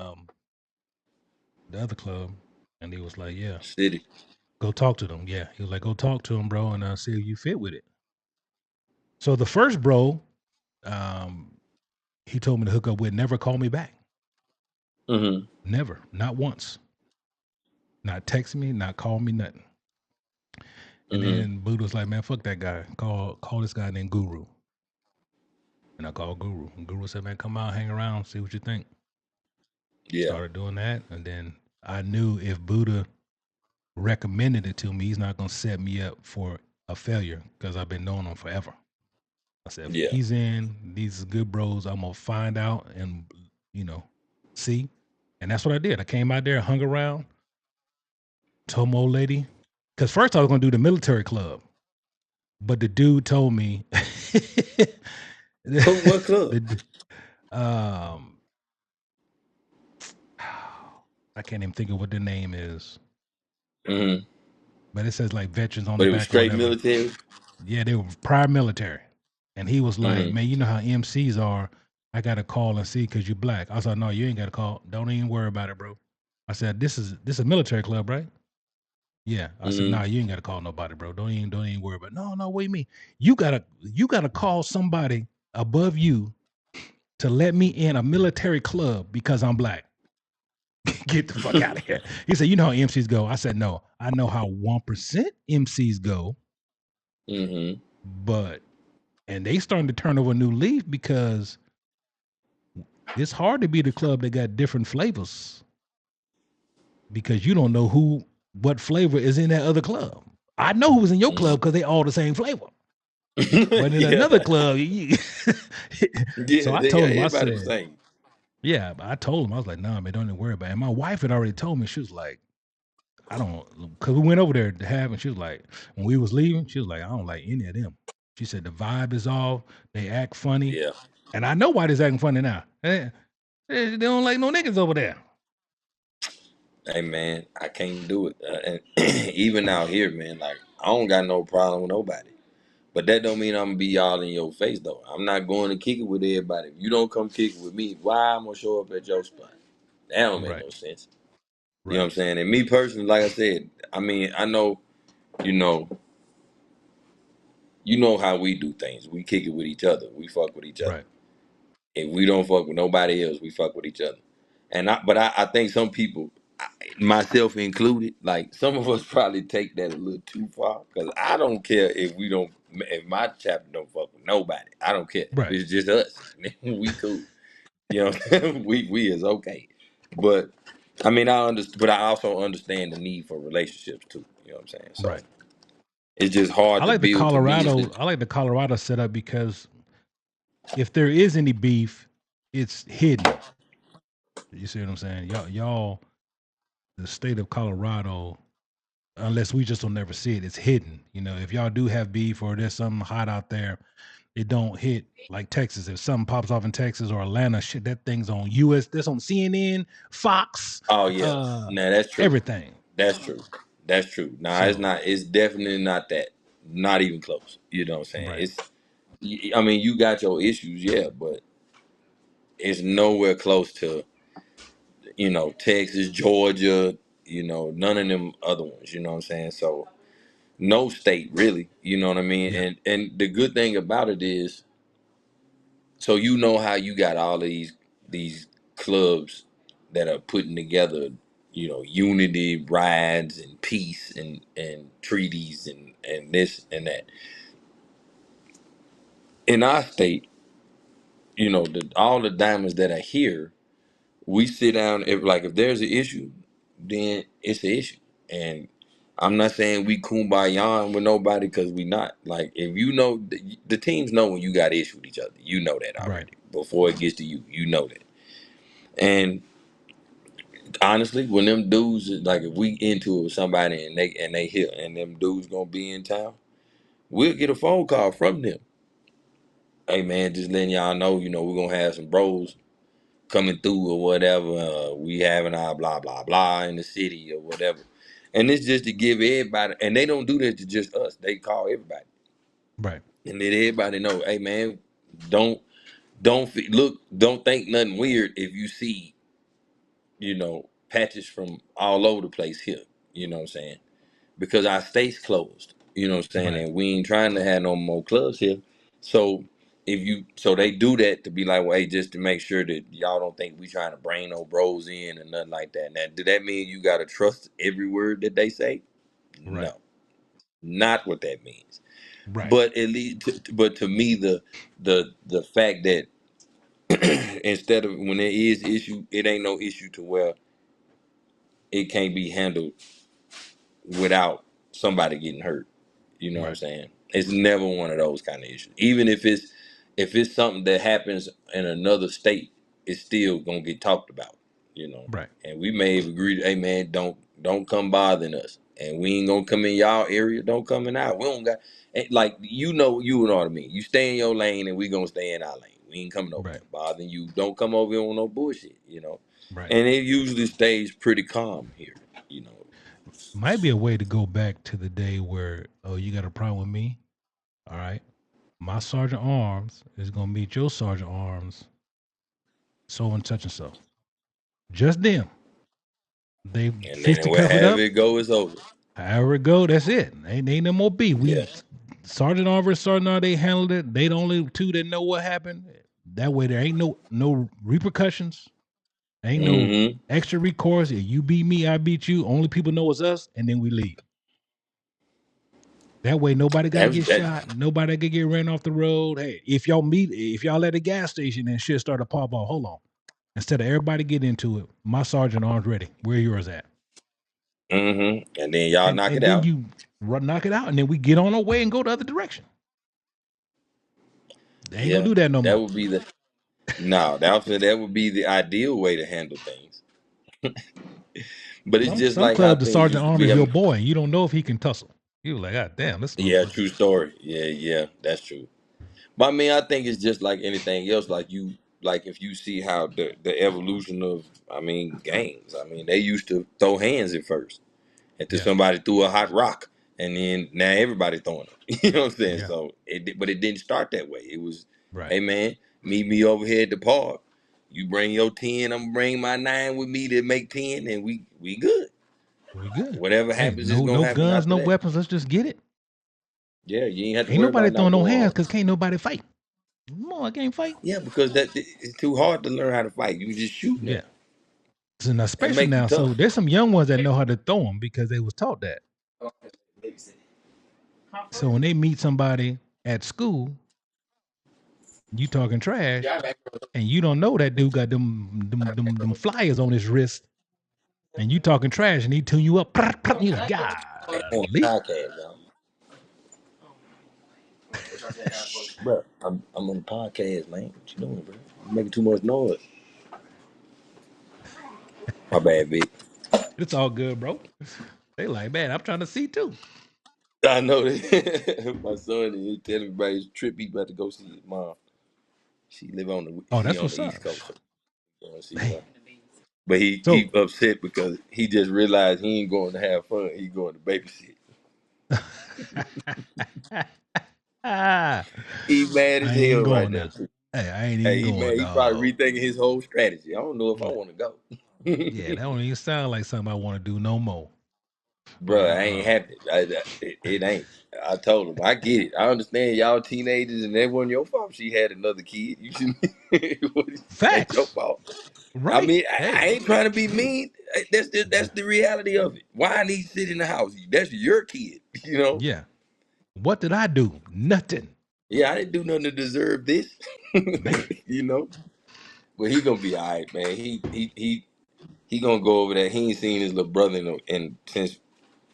other club, and he was like, "Yeah, City. go talk to them." Yeah, he was like, "Go talk to them, bro, and see if you fit with it." So the first bro, um, he told me to hook up with, never call me back, Mm-hmm. never, not once, not text me, not call me, nothing. And Mm-hmm. then Buddha was like, "Man, fuck that guy. Call this guy named Guru." And I called Guru. And Guru said, "Man, come out, hang around, see what you think." Yeah. Started doing that, and then I knew if Buddha recommended it to me, he's not gonna set me up for a failure because I've been knowing him forever. I said, if Yeah. he's in, these good bros, I'm gonna find out and you know see, and that's what I did. I came out there, hung around, told my old lady, because first I was gonna do the military club, but the dude told me, What club? the, um, I can't even think of what the name is, Mm-hmm. but it says like veterans on the But it was back or straight whatever. military. Yeah, they were prior military. And he was like, Mm-hmm. man, you know how MCs are. I got to call and see because you black. I was like, no, you ain't got to call. Don't even worry about it, bro. I said, this is a military club, right? Yeah. I said, Mm-hmm. nah, you ain't got to call nobody, bro. Don't even worry about it. No, no, what do you mean? You gotta call somebody above you to let me in a military club because I'm black. Get the fuck out of here. He said, you know how MCs go. I said, no, I know how 1% MCs go, Mm-hmm. but and they starting to turn over a new leaf because it's hard to be the club that got different flavors because you don't know what flavor is in that other club. I know who's in your club because they all the same flavor. But in Yeah. another club, so Yeah. I They got told him, I everybody the said, same. yeah, I told him, I was like, nah, man, don't even worry about it. And my wife had already told me, she was like, I don't, because we went over there to have, and she was like, when we was leaving, she was like, I don't like any of them. She said the vibe is off, they act funny, Yeah. and I know why they're acting funny now. They don't like no niggas over there. Hey man, I can't do it. And even out here, man, like I don't got no problem with nobody. But that don't mean I'm gonna be all in your face though. I'm not going to kick it with everybody. If you don't come kick it with me, why I'm gonna show up at your spot? That don't make Right, no sense. You know what right, I'm saying? And me personally, like I said, I mean, I know, you know, You know how we do things. We kick it with each other. We fuck with each other. Right. If we don't fuck with nobody else, we fuck with each other. But I think some people, myself included, like some of us probably take that a little too far. Cause I don't care if my chapter don't fuck with nobody. I don't care. If Right. it's just us, we cool. You know, we is okay. But I mean, I understand, but I also understand the need for relationships too. You know what I'm saying? So Right. it's just hard I to like the build. To me, it's Colorado. just I like the Colorado setup because if there is any beef, it's hidden. You see what I'm saying? Y'all, the state of Colorado, unless we just don't never see it, it's hidden. You know, if y'all do have beef or there's something hot out there, it don't hit like Texas. If something pops off in Texas or Atlanta, shit, that thing's on US. That's on CNN, Fox, oh yeah, uh, nah, that's true. everything. That's true. That's true. Nah, it's So not. It's definitely not that. Not even close. You know what I'm saying? right, It's. I mean, you got your issues, yeah, but it's nowhere close to Texas, Georgia. None of them other ones. You know what I'm saying? So no state really. You know what I mean? yeah, And the good thing about it is, so you know how you got all of these clubs that are putting together, unity rides and peace and treaties and this and that. In our state, all the diamonds that are here, we sit down. If there's an issue, then it's an issue. And I'm not saying we kumbaya with nobody, because we not. Like, if the teams know when you got issue with each other, you know that right, already before it gets to you. You know that. And honestly, when them dudes, like, if we into it with somebody and they here and them dudes gonna be in town, we'll get a phone call from them. Hey man, just letting y'all know, we're gonna have some bros coming through or whatever. We having our blah blah blah in the city or whatever. And it's just to give everybody, and they don't do that to just us. They call everybody right, and let everybody know, hey man, don't don't think nothing weird if you see, patches from all over the place here. You know what I'm saying? Because our state's closed. You know what I'm saying? right, And we ain't trying to have no more clubs here. So so they do that to be like, well, hey, just to make sure that y'all don't think we trying to bring no bros in and nothing like that. Now, do that mean you gotta trust every word that they say? right, No, not what that means. right, But at least, but to me, the fact that instead of when there is issue, it ain't no issue to where it can't be handled without somebody getting hurt. You know what I'm right, saying? It's never one of those kind of issues. Even if it's something that happens in another state, it's still gonna get talked about. You know, right, and we may have agreed, hey man, don't come bothering us, and we ain't gonna come in y'all area. Don't come in our. We don't got like you know what I mean. You stay in your lane, and we gonna stay in our lane. We ain't coming over there right, bothering you. Don't come over here on no bullshit. right. And it usually stays pretty calm here. You know. Might be a way to go back to the day where, oh, you got a problem with me? All right. My sergeant arms is gonna meet your sergeant arms, so and such and so. Just them. They And then fisticuff it wherever up. it go, it's over. However it go, that's it. Ain't no more beef. Yeah. We Sergeant Arver, Sergeant R, they handled it. They the only two that know what happened. That way there ain't no repercussions. Ain't no Mm-hmm. extra recourse. If you beat me, I beat you. Only people know it's us, and then we leave. That way nobody gotta That's get that. shot. Nobody could get ran off the road. Hey, if y'all at a gas station and shit start to pop off, hold on. Instead of everybody get into it, my sergeant arms ready. Where yours at? Mm-hmm. And then y'all knock And it then out. you knock it out, and then we get on our way and go the other direction. They ain't gonna Yeah. do that no That more. would be the no. That would be the ideal way to handle things. But it's just Some like how clubs, the things sergeant used to arm be. is your boy. You don't know if he can tussle. You like, God damn, this Yeah, motherfucker. true story. Yeah, yeah, that's true. But I mean, I think it's just like anything else. Like if you see how the evolution of, I mean, gangs. I mean, they used to throw hands at first, until Yeah, somebody threw a hot rock, and then now everybody throwing them. You know what I'm saying? yeah, So but it didn't start that way. It was, right. hey man, meet me over here at the park. You bring your 10, I'm gonna bring my 9 with me to make 10, and we good. We good. Whatever Hey, happens is no gonna happen guns, after no that. weapons. Let's just get it. Yeah, you ain't have to Ain't worry nobody about not throwing no going hands home. because can't nobody fight. No, I can't fight. Yeah, because that it's too hard to learn how to fight. You just shoot now. Yeah. So now, That especially make you now, so tough. there's some young ones that know how to throw them because they was taught that. So when they meet somebody at school, you talking trash, and you don't know that dude got them flyers on his wrist, and you talking trash, and he tune you up, and you like, On golly. podcast, y'all. Bro, I'm on the podcast, man. What you doing, bro? You making too much noise. My bad, Vic. It's all good, bro. They like, man, I'm trying to see too. I know that. My son is telling me about his trip. He about to go see his mom. Oh, She that's on the what's East up. Coast, so he going to see Damn. her. But he So, upset because he just realized he ain't going to have fun. He going to babysit. I He mad as ain't even hell right going now. now. Hey, I ain't even Hey, he mad. going, He probably dog. rethinking his whole strategy. I don't know if I want to go. Yeah, that don't even sound like something I want to do no more. But Bro, I ain't happy. It ain't. I told him, I get it. I understand y'all teenagers and that wasn't your fault. She had another kid. You should. It ain't your facts, fault. I right? mean, I Hey, ain't trying to be mean. That's the reality of it. Why I need to sit in the house? That's your kid. You know. yeah. What did I do? Nothing. Yeah, I didn't do nothing to deserve this. Man, You know. But he gonna be all right, man. He gonna go over there. He ain't seen his little brother in since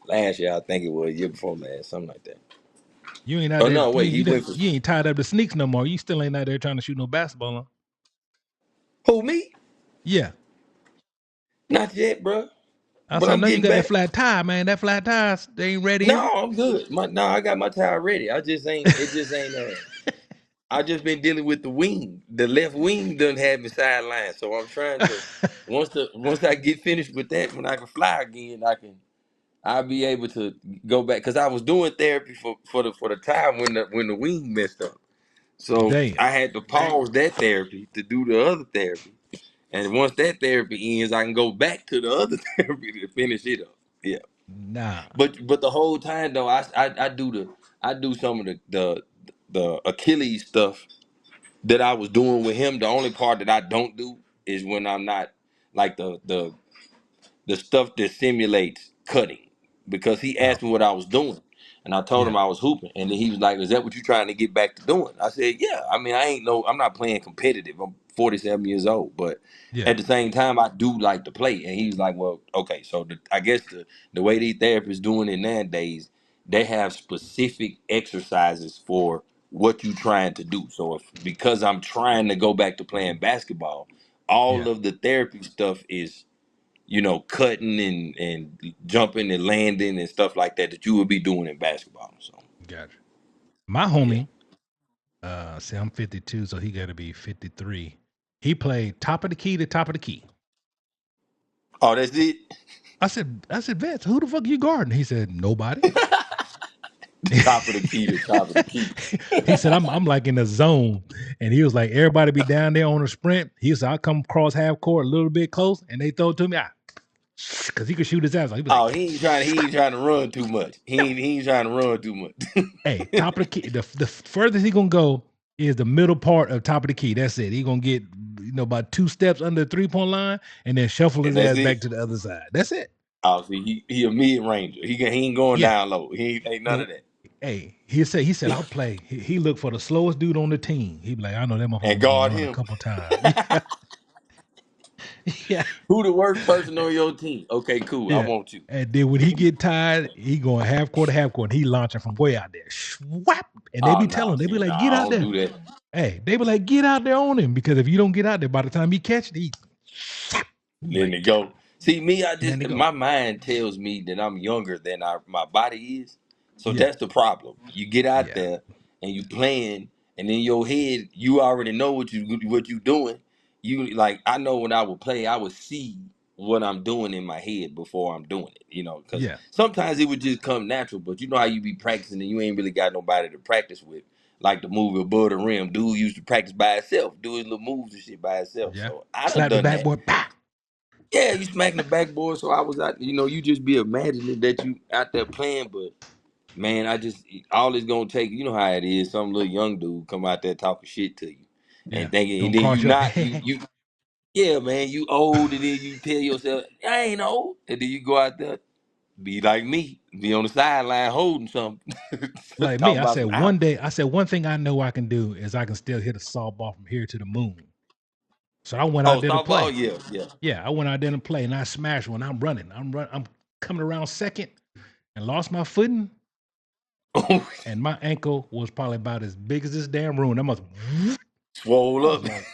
last year. I think it was year before last, something like that. you ain't out Oh there. no, wait. He went for You ain't tied up the sneaks no more. You still ain't out there trying to shoot no basketball. On. who me? Yeah, Not yet, bro. I But said, I I'm know you getting got that back. flat tire, man. That flat tire, they ain't ready, is No, it? I'm good. No, I got my tire ready. I just ain't. It just ain't. I just been dealing with the wing. The left wing doesn't have the sideline, so I'm trying to. Once I get finished with that, when I can fly again, I'll be able to go back because I was doing therapy for the time when the wing messed up. So Damn. I had to pause that therapy to do the other therapy, and once that therapy ends, I can go back to the other therapy to finish it up. Yeah. Nah. But the whole time though, I do some of the Achilles stuff that I was doing with him. The only part that I don't do is when I'm not like the stuff that simulates cutting, because he Oh, asked me what I was doing, and I told yeah. him I was hooping, and then he was like, "Is that what you're trying to get back to doing?" I said, "Yeah. I mean, I'm not playing competitive. I'm 47 years old, but Yeah. at the same time, I do like to play." And he was like, "Well, okay. So I guess the way these therapists doing it nowadays, they have specific exercises for what you trying to do. So if because I'm trying to go back to playing basketball, all Yeah. of the therapy stuff is." Cutting and jumping and landing and stuff like that you would be doing in basketball. So Gotcha. My yeah. homie, see, I'm 52, so he got to be 53. He played top of the key to top of the key. Oh, that's it. I said, Vince, who the fuck you guarding? He said, nobody. Top of the key to top of the key. He said, I'm like in the zone. And he was like, everybody be down there on a sprint. He said, I come across half court a little bit close and they throw it to me. Because he could shoot his ass. He was Oh, like, he ain't trying to run too much. He ain't trying to run too much. hey, top of the key. The furthest he gonna go is the middle part of top of the key. That's it. He gonna get about 2 steps under the 3-point line and then shuffle And his that's ass it. back to the other side. That's it. Oh, see, he a mid ranger. He ain't going Yeah. down low. He ain't none of Nope. that. Hey, he said I'll play. He looked for the slowest dude on the team. He be like, I know that motherfucker And only gonna guard run a him. couple times. Yeah. Yeah. Who the worst person on your team? Okay, cool. I Yeah. want you. And then when he get tired, he going half court, and he launching from way out there. Swap. And they Oh be no, telling, they be see, no, like, get I out don't there. do that. Hey, they be like, get out there on him. Because if you don't get out there, by the time he catch it, he be Letting like, it go. See me, and then they go. my mind tells me that I'm younger than my body is. So Yeah. that's the problem. You get out Yeah. there and you playing, and in your head you already know what you doing. You like I know when I would play, I would see what I'm doing in my head before I'm doing it. Because Yeah. sometimes it would just come natural. But you know how you be practicing and you ain't really got nobody to practice with. Like the movie above the rim, dude used to practice by himself, do his little moves and shit by himself. Yeah. So I done Slap the done that. backboard. Bah! Yeah, you smacking the backboard. So I was out, you just be imagining that you out there playing, but Man, I just all it's gonna take. You know how it is. Some little young dude come out there talking shit to you, Yeah. and thinking, and Gonna then you cross your not you. Yeah, man, you old, and then you tell yourself, I ain't old, and then you go out there, be like me, be on the sideline holding something, like me. talking about some I said one thing I know I can do is I can still hit a softball from here to the moon. So I went out oh there to softball, play. yeah, yeah. Yeah, I went out there to play and I smashed one. I'm running. I'm coming around second and lost my footing. And my ankle was probably about as big as this damn room. Swole I up. was like,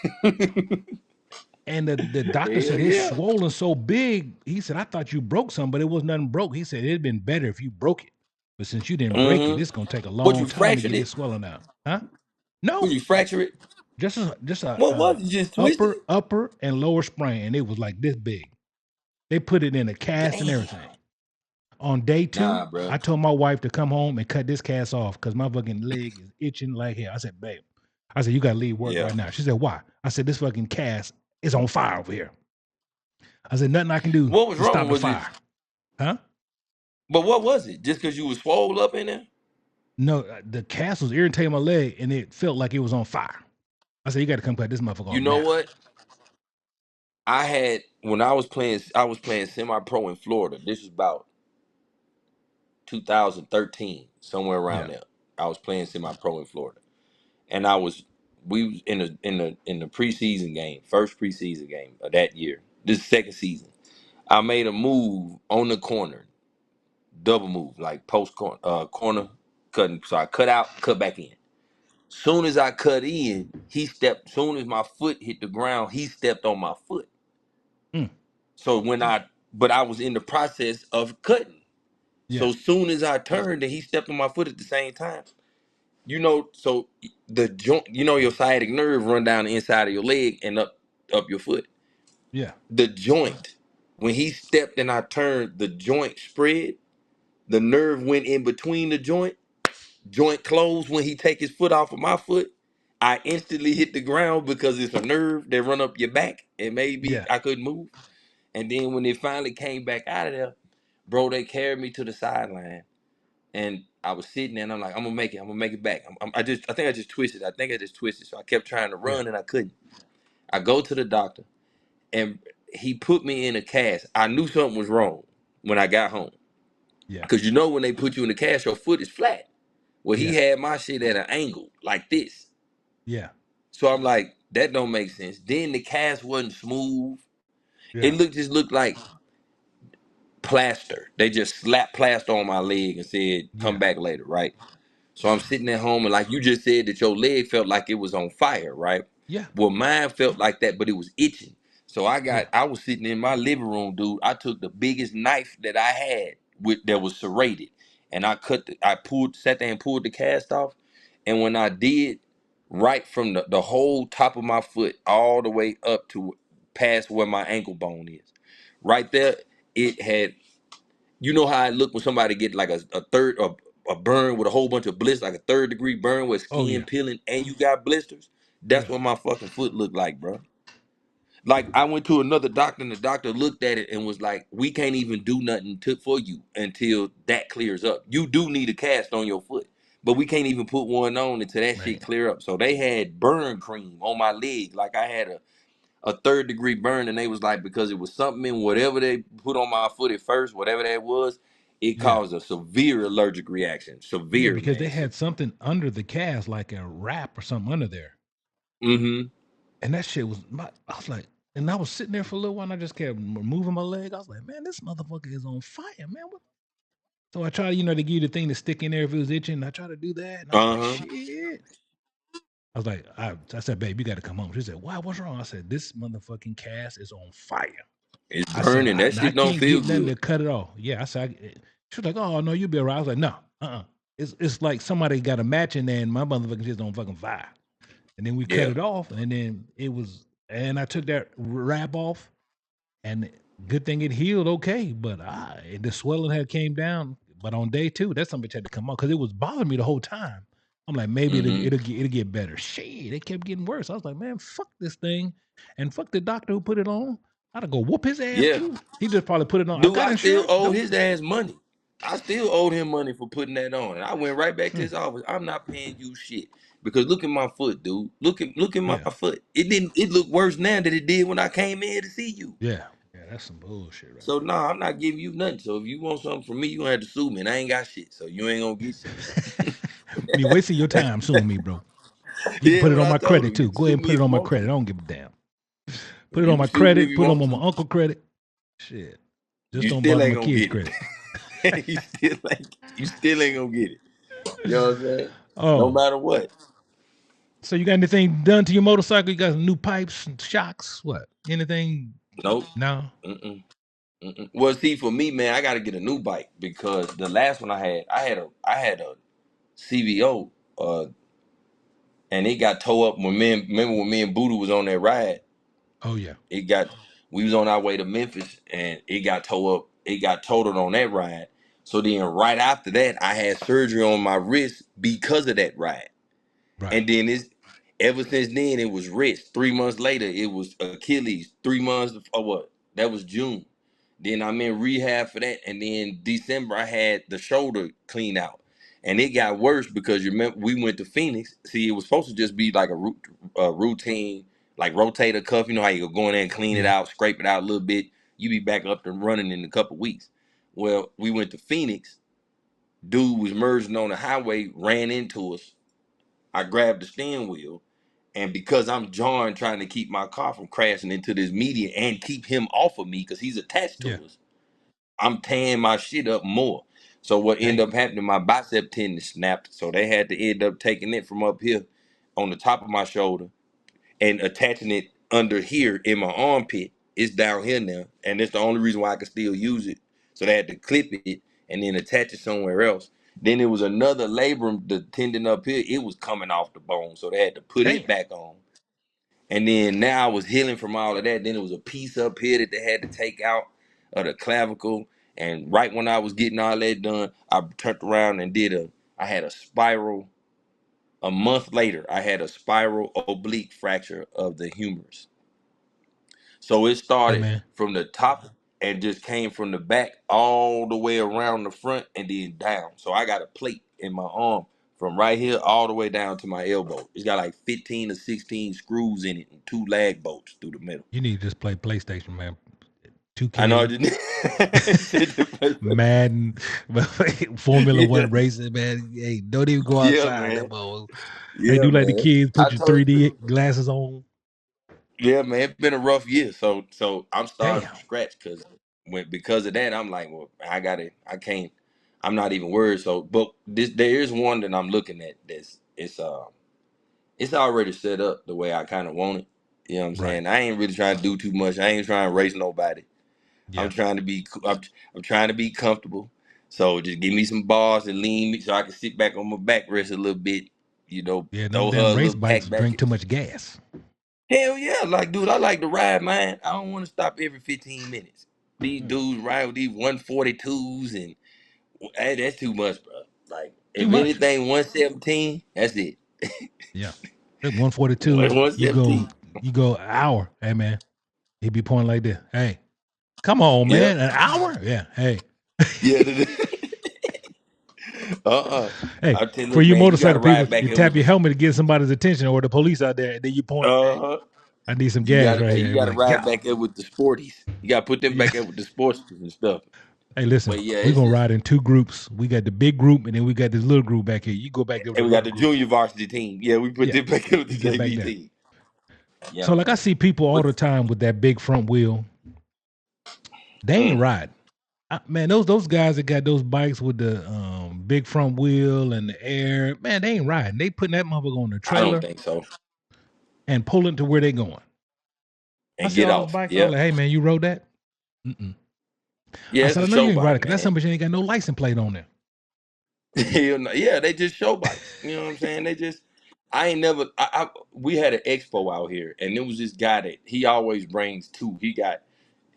and the doctor Hell said it's yeah. swollen so big. He said, I thought you broke something, but it was nothing broke. He said it'd been better if you broke it. But since you didn't break it, Mm-hmm. it's gonna take a What long you time to fractured get it? this swelling out. Huh? What No. you fracture it? Just a What was it? You just twisted it? upper and lower sprain. And it was like this big. They put it in a cast and Damn. everything. On day two, Nah, bro. I told my wife to come home and cut this cast off because my fucking leg is itching like hell. I said, babe, I said, you gotta leave work Yeah. right now. She said, why? I said, this fucking cast is on fire over here. I said, nothing I can do What was to wrong? stop the Was it? fire. Huh? But what was it? Just because you was swole up in there? No, the cast was irritating my leg and it felt like it was on fire. I said, you gotta come cut this motherfucker You off know now. what? I had when I was playing semi-pro in Florida. This was about 2013, somewhere around Yeah, there. I was playing semi-pro in Florida, and I was we was in the preseason game, first preseason game of that year. This second season, I made a move on the corner, double move, like post corner, corner cutting. So I cut out, cut back in. Soon as I cut in, he stepped. Soon as my foot hit the ground, he stepped on my foot. mm, So but I was in the process of cutting. yeah, So soon as I turned and he stepped on my foot at the same time, so the joint, your sciatic nerve run down the inside of your leg and up your foot. yeah, The joint, when he stepped and I turned, the joint spread. The nerve went in between the joint closed. When he take his foot off of my foot, I instantly hit the ground because it's a nerve that run up your back and made me yeah, I couldn't move. And then when it finally came back out of there, bro, they carried me to the sideline, and I was sitting there, and I'm like, I'm gonna make it back. I think I just twisted. I think I just twisted. So I kept trying to yeah, run, and I couldn't. I go to the doctor, and he put me in a cast. I knew something was wrong when I got home, yeah, because when they put you in the cast, your foot is flat. Well, he yeah, had my shit at an angle like this. yeah, So I'm like, that don't make sense. Then the cast wasn't smooth. yeah, Just looked like plaster. They just slapped plaster on my leg and said, "Come yeah, back later," right? So I'm sitting at home, and like you just said, that your leg felt like it was on fire, right? yeah, Well, mine felt like that, but it was itching. So yeah, I was sitting in my living room, dude. I took the biggest knife that I had that was serrated, and sat there and pulled the cast off. And when I did, right from the whole top of my foot all the way up to past where my ankle bone is, right there, it had, how it looked when somebody get like a third of a burn with a whole bunch of blisters, like a third degree burn with oh skin yeah, peeling and you got blisters? That's yeah, what my fucking foot looked like, bro. Like I went to another doctor and the doctor looked at it and was like, we can't even do nothing for you until that clears up. You do need a cast on your foot, but we can't even put one on until that shit man. clear up. So they had burn cream on my leg, like I had a third degree burn, and they was like, because it was something in whatever they put on my foot at first, whatever that was, it Yeah. caused a severe allergic reaction. Yeah, Severe, because they man. had something under the cast, like a wrap or something under there. Mm-hmm. And that shit I was like, and I was sitting there for a little while and I just kept moving my leg. I was like, man, this motherfucker is on fire, man. So I tried, to give you the thing to stick in there if it was itching. I tried to do that. And I was like, Uh-huh. shit. I was like, I said, babe, you got to come home. She said, why? What's wrong? I said, this motherfucking cast is on fire. It's I said, burning. That I shit don't can't feel get nothing good. to cut it off. Yeah, I said, she was like, oh, no, you'll be all right. I was like, no, It's like somebody got a match in there and my motherfucking shit's on fucking fire. And then we cut Yeah. it off and then and I took that wrap off and good thing it healed okay. But the swelling had came down. But on day two, that somebody had to come out because it was bothering me the whole time. I'm like, maybe Mm-hmm. it'll get better. Shit, it kept getting worse. I was like, man, fuck this thing, and fuck the doctor who put it on. I'd go whoop his ass Yeah. too. He just probably put it on. I Dude, got I still insurance. owe Don't his ass money. I still owed him money for putting that on, and I went right back to Hmm. his office. I'm not paying you shit because look at my foot, dude. Look at my Yeah. foot. It didn't. It looked worse now than it did when I came in here to see you. Yeah. Yeah. That's some bullshit right So nah, I'm not giving you nothing. So if you want something from me, you gonna have to sue me, and I ain't got shit. So you ain't gonna get shit. You're wasting your time suing me, bro. You can Yeah, put it what on I my told credit him. You too. can Go ahead sue and me put it if on you my want credit. to. I don't give a damn. Put it You on can my sue me if credit. you Put it want on to. my uncle credit. Shit. Just You don't still bother ain't my gonna kids' get credit. it. You still ain't gonna get it. You know what I'm saying? No Oh, matter what. so you got anything done to your motorcycle? You got some new pipes and shocks? What? Anything? Nope. No. Mm-mm. Mm-mm. Well, see, for me, man, I got to get a new bike because the last one I had a CVO, and it got towed up remember when me and Buddha was on that ride. Oh yeah. It got We was on our way to Memphis, and it got towed up. It got totaled on that ride. So then, right after that, I had surgery on my wrist because of that ride. Right. And then ever since then it was wrist. 3 months later it was Achilles. 3 months or what? That was June. Then I'm in rehab for that, and then December I had the shoulder clean out, and it got worse because you remember we went to Phoenix. See, it was supposed to just be like a routine, like rotator cuff. You know how you go in there and clean it Yeah. out, scrape it out a little bit. You be back up and running in a couple weeks. Well, we went to Phoenix. Dude was merging on the highway, ran into us. I grabbed the steering wheel, and because I'm John trying to keep my car from crashing into this median and keep him off of me because he's attached Yeah. to us, I'm tearing my shit up more. So what Damn. ended up happening, my bicep tendon snapped. So they had to end up taking it from up here on the top of my shoulder and attaching it under here in my armpit. It's down here now, and it's the only reason why I can still use it. So they had to clip it and then attach it somewhere else. Then there was another labrum, the tendon up here, it was coming off the bone, so they had to put it Damn. back on. And then now I was healing from all of that. Then there was a piece up here that they had to take out of the clavicle. And right when I was getting all that done, I turned around and I had a spiral. A month later, I had a spiral oblique fracture of the humerus. So it Hey started man. from the top and just came from the back all the way around the front and then down. So I got a plate in my arm from right here all the way down to my elbow. It's got like 15 or 16 screws in it and two lag bolts through the middle. You need to just play PlayStation, man. I know I 2K, didn't. Said to play- Madden, Formula yeah, One racing, man. Hey, don't even go yeah, outside. man. That boy. Hey, Yeah, do like the man. kids, I put your told you. 3D glasses on. Yeah, man, it's been a rough year. So I'm starting Damn. from scratch because of that, I'm like, well, I can't, I'm not even worried. So, but there is one that I'm looking at it's already set up the way I kind of want it. You know what I'm Right. saying? I ain't really trying to do too much. I ain't trying to race nobody. I'm Yeah. trying to be, I'm trying to be comfortable. So just give me some bars and lean me so I can sit back on my back rest a little bit. Yeah, them Throw her damn a race little bikes pack back. drink too much gas. Hell yeah, like dude, I like to ride, man. I don't want to stop every 15 minutes. These Hmm. dudes ride with these 142s and hey, that's too much, bro. Like Too if much. anything 117, that's it. Yeah. That 142, you 117. go an hour. Hey man. He be pointing like this. Hey, come on, Yeah, man. An hour? Yeah. Hey. yeah. Hey, I tell for look, you man, you got to motorcycle people, ride back you here with tap your the helmet to get somebody's attention or the police out there, and then you point, hey, uh I need some you got gas to right hey, here. you They be got to like, ride yeah. back there with the sporties. You got to put them Yeah. back there with the sports and stuff. Hey, listen, But yeah, we're it's gonna just ride in two groups. We got the big group and then we got this little group back here. You go back there with and the we got little the group. junior varsity team. Yeah, we put Yeah. them back there with the You get back JV there. team. Yeah, So like I man. see people all But the time with that big front wheel. They ain't mm, riding. Man, those guys that got those bikes with the big front wheel and the air, man, they ain't riding. They putting that motherfucker on the I don't trailer think so. and pulling to where they going. I And see get all those off. bikes. I was Yep. like, hey man, you rode that? Mm-mm. I Yeah, it's said, a I know you show ain't ride it bike, because that man. somebody ain't got no license plate on there. Hell no. Yeah, they just show bikes. You know what I'm saying? They just I ain't never we had an expo out here and there was this guy that he always brings two. He got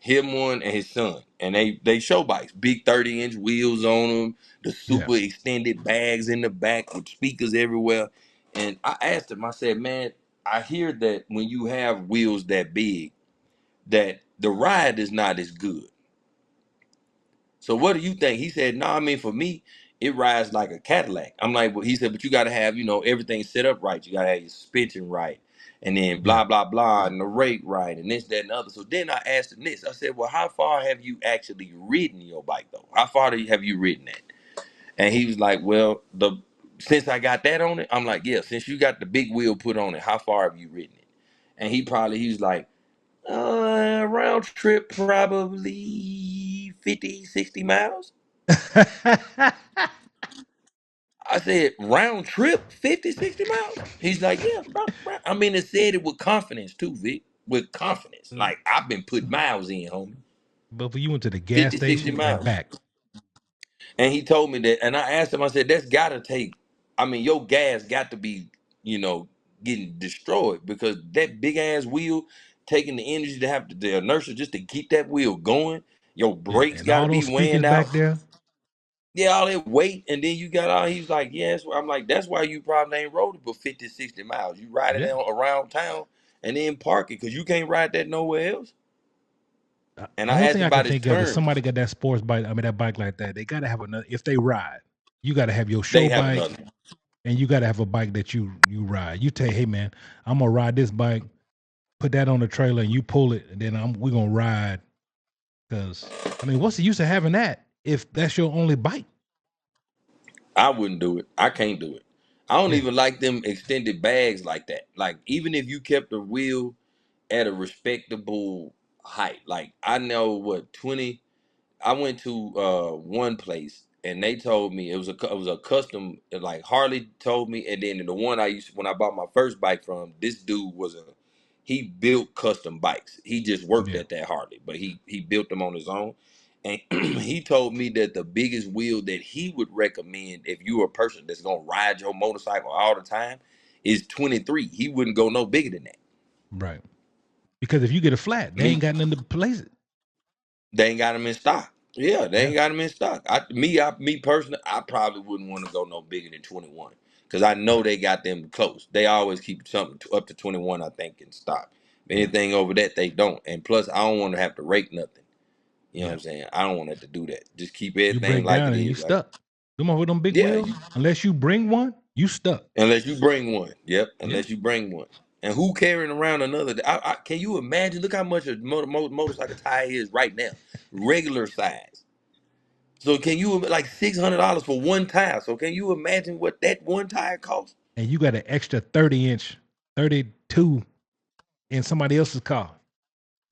him one and his son. And they show bikes, big 30-inch wheels on them, the Yeah. super extended bags in the back with speakers everywhere. And I asked him, I said, man, I hear that when you have wheels that big, that the ride is not as good. So what do you think? He said, no, I mean, for me, it rides like a Cadillac. I'm like, well, he said, but you got to have, everything set up right. You got to have your suspension right. And then Yeah. blah, blah, blah, and the rate right, and this, that, and the other. So then I asked him this. I said, well, how far have you actually ridden your bike, though? How far have you ridden that? And he was like, well, since I got that on it, I'm like, yeah, since you got the big wheel put on it, how far have you ridden it? And he was like, round trip probably 50, 60 miles. I said, round trip 50, 60 miles? He's like, yeah, I mean, it said it with confidence too, Vic. With confidence. Like, I've been putting miles in, homie. But when you went to the gas 50, 60 station and miles. back, And he told me that, and I asked him, I said, that's gotta take, I mean, your gas got to be, you know, getting destroyed because that big ass wheel taking the energy to have the inertia just to keep that wheel going. Your yeah, brakes and gotta all be those speakers weighing out. back there, Yeah, all that weight, and then you got all. He's like, yes. I'm like, that's why you probably ain't rode it but 50, 60 miles. You ride it yeah. around town and then park it because you can't ride that nowhere else. And I Only asked thing him I can about his think of is terms. somebody got that sports bike. I mean, that bike like that. They got to have another. If they ride, you got to have your They show have bike, another one. and you got to have a bike that you ride. You tell, hey man, I'm gonna ride this bike. Put that on the trailer, and you pull it, and then we're gonna ride. Because I mean, what's the use of having that if that's your only bike? I wouldn't do it. I can't do it. I don't Yeah, even like them extended bags like that. Like even if you kept the wheel at a respectable height, like I know what 20. I went to one place and they told me it was a custom, like Harley told me, and then the one I used when I bought my first bike from, this dude he built custom bikes. He just worked yeah. at that Harley, but he built them on his own. And he told me that the biggest wheel that he would recommend if you're a person that's gonna ride your motorcycle all the time is 23. He wouldn't go no bigger than that. Right. Because if you get a flat, they Me ain't got nothing to place it. They ain't got them in stock. Yeah, they Yeah, ain't got them in stock. Me personally, I probably wouldn't want to go no bigger than 21 because I know right. they got them close. They always keep something up to 21, I think, in stock. Yeah, Anything over that, they don't. And plus, I don't want to have to rake nothing. You know what yeah. I'm saying? I don't want to have to do that. Just keep You everything break like down it and you is. Like, stuck. Them over them big yeah, wheels. Unless you bring one, you stuck. unless you bring one. Yep, Yeah. unless you bring one. And who carrying around another? Can you imagine? Look how much a motorcycle tire is right now, regular size. So can you like $600 for one tire? So can you imagine what that one tire costs? And you got an extra 30-inch, 32 in somebody else's car.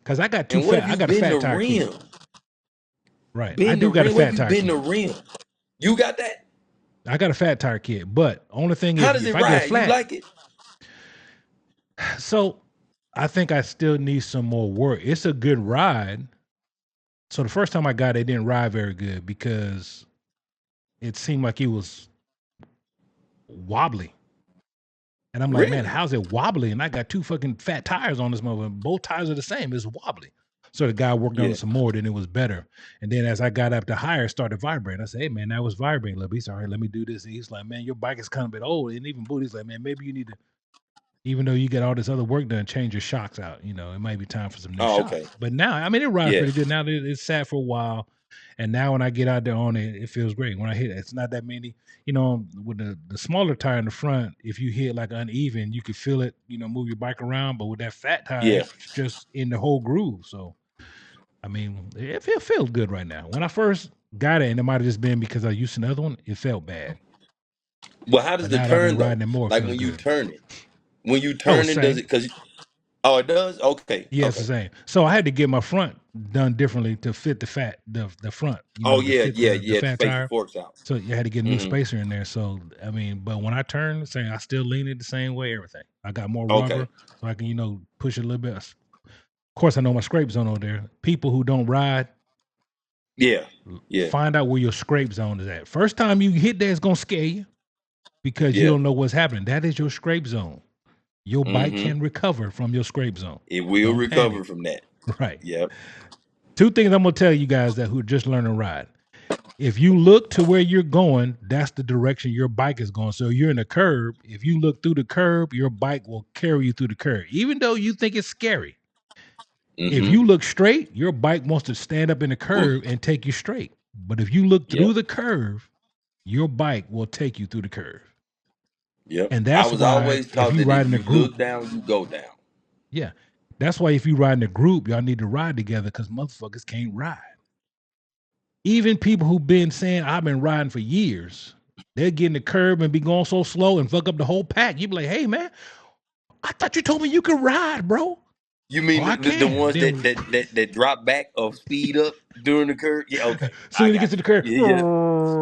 Cause I got And what if I you got a bend the fat tire kit. rim? Right. I Bend the do got a rim. What if fat you tire bend the kit. rim? You got that? I got a fat tire kit. But only thing How is does if it I get a ride? You flat, like it? so I think I still need some more work. It's a good ride. So the first time I got it, it didn't ride very good because it seemed like it was wobbly. And I'm like, man, Really? how's it wobbly? And I got two fucking fat tires on this mother. Both tires are the same. It's wobbly. So the guy worked on Yeah. it some more, then it was better. And then as I got up to higher, it started vibrating. I said, hey man, that was vibrating a little bit. He's all right, let me do this. And he's like, man, your bike is kind of a bit old. And even Booty's like, man, maybe you need to, even though you get all this other work done, change your shocks out. You know, it might be time for some new Oh, okay. shocks. But now, I mean, it rides Yeah. pretty good. Now that it's sat for a while. And now when I get out there on it, it feels great. When I hit it, it's not that many. You know, with the smaller tire in the front, if you hit like uneven, you could feel it, you know, move your bike around. But with that fat tire, Yeah. it's just in the whole groove. So I mean, it feels good right now. When I first got it, and it might have just been because I used another one, it felt bad. Well, how does But the now that I've been turn though? riding it more, it Like feels when you good. turn it. When you Oh, turn it, does same. it? Because oh, it does. Okay. Yeah, it's the Okay. same. So I had to get my front done differently to fit the front, you Oh know, to yeah. fit Yeah. the Yeah. To fat space the tire. forks out. So you had to get a new Mm-hmm. spacer in there. So I mean, but when I turn, saying I still lean it the same way, everything. I got more Okay. rubber, so I can, you know, push it a little bit. Of course, I know my scrape zone over there. People who don't ride, Yeah. Yeah. find out where your scrape zone is at. First time you hit there, it's gonna scare you because you Yeah. don't know what's happening. That is your scrape zone. Your bike Mm-hmm. can recover from your scrape zone. It will Don't panic. recover from that. Right. Yep. Two things I'm gonna tell you guys that who just learning to ride. If you look to where you're going, that's the direction your bike is going. So you're in a curb. If you look through the curb, your bike will carry you through the curb, even though you think it's scary. If Mm-hmm. you look straight, your bike wants to stand up in the Well, curb and take you straight. But if you look through Yep. the curve, your bike will take you through the curve. Yep. And I that's was why always if taught you that ride if in a you group, look down, you go down. yeah, that's why if you ride in a group, y'all need to ride together because motherfuckers can't ride. Even people who've been saying I've been riding for years, they'll get in the curb and be going so slow and fuck up the whole pack. You be like, hey man, I thought you told me you could ride, bro. You Oh, mean I the can. ones that, Then that drop back or speed up during the curve? Yeah, okay. as soon I as it gets to got the you. curb, Yeah,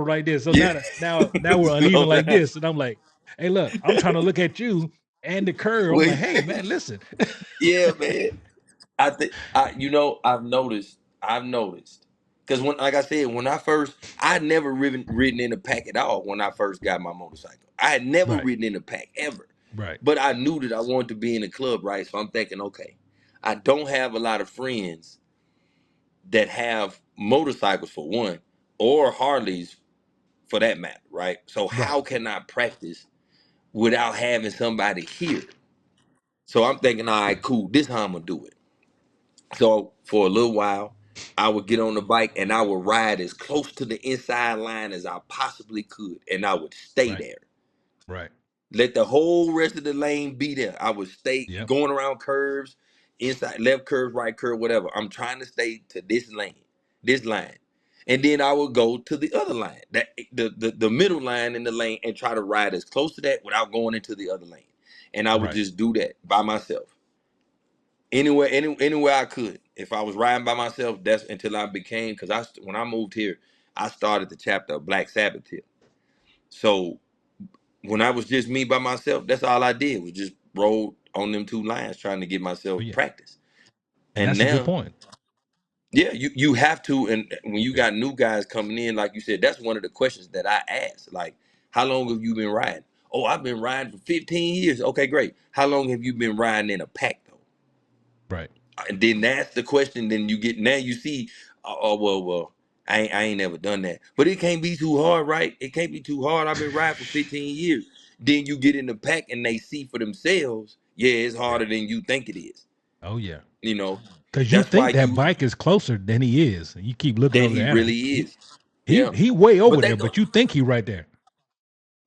like this. So yeah. now we're uneven Slow like down. this. And I'm like, hey, look, I'm trying to look at you and the curve. I'm like, Wait. hey man, listen. Yeah, man. I think I've noticed because when, like I said, when I had never ridden in a pack at all when I first got my motorcycle. I had never Right, ridden in a pack ever, right, but I knew that I wanted to be in a club, right? So I'm thinking, okay, I don't have a lot of friends that have motorcycles for one, or Harleys for that matter, right? So right. how can I practice without having somebody here? So I'm thinking, all right, cool, this how I'm gonna do it. So for a little while, I would get on the bike and I would ride as close to the inside line as I possibly could, and I would stay Right, there. right. Let the whole rest of the lane be there. I would stay Yep. going around curves, inside left curve, right curve, whatever. I'm trying to stay to this lane, this line. And then I would go to the other line, that the middle line in the lane, and try to ride as close to that without going into the other lane. And I would Right. just do that by myself. Anywhere I could. If I was riding by myself, that's until I became, because when I moved here, I started the chapter of Black Sabbath here. So when I was just me by myself, that's all I did was just roll on them two lines trying to get Oh myself yeah. practice. And And that's a good now, point. yeah, you have to, and when you Yeah. got new guys coming in, like you said, that's one of the questions that I ask. Like, how long have you been riding? Oh, I've been riding for 15 years. Okay, great. How long have you been riding in a pack though? Right. And then that's the question. Then you get, now you see, oh, well, I ain't never done that. But it can't be too hard, right? It can't be too hard. I've been riding for 15 years. Then you get in the pack and they see for themselves, yeah, it's Yeah. harder than you think it is. Oh yeah. You know, Because you that's why think that you bike is closer than he is. And you keep looking that over he there at him. really is. He Yeah. he way But over they there, don't. but you think he right there.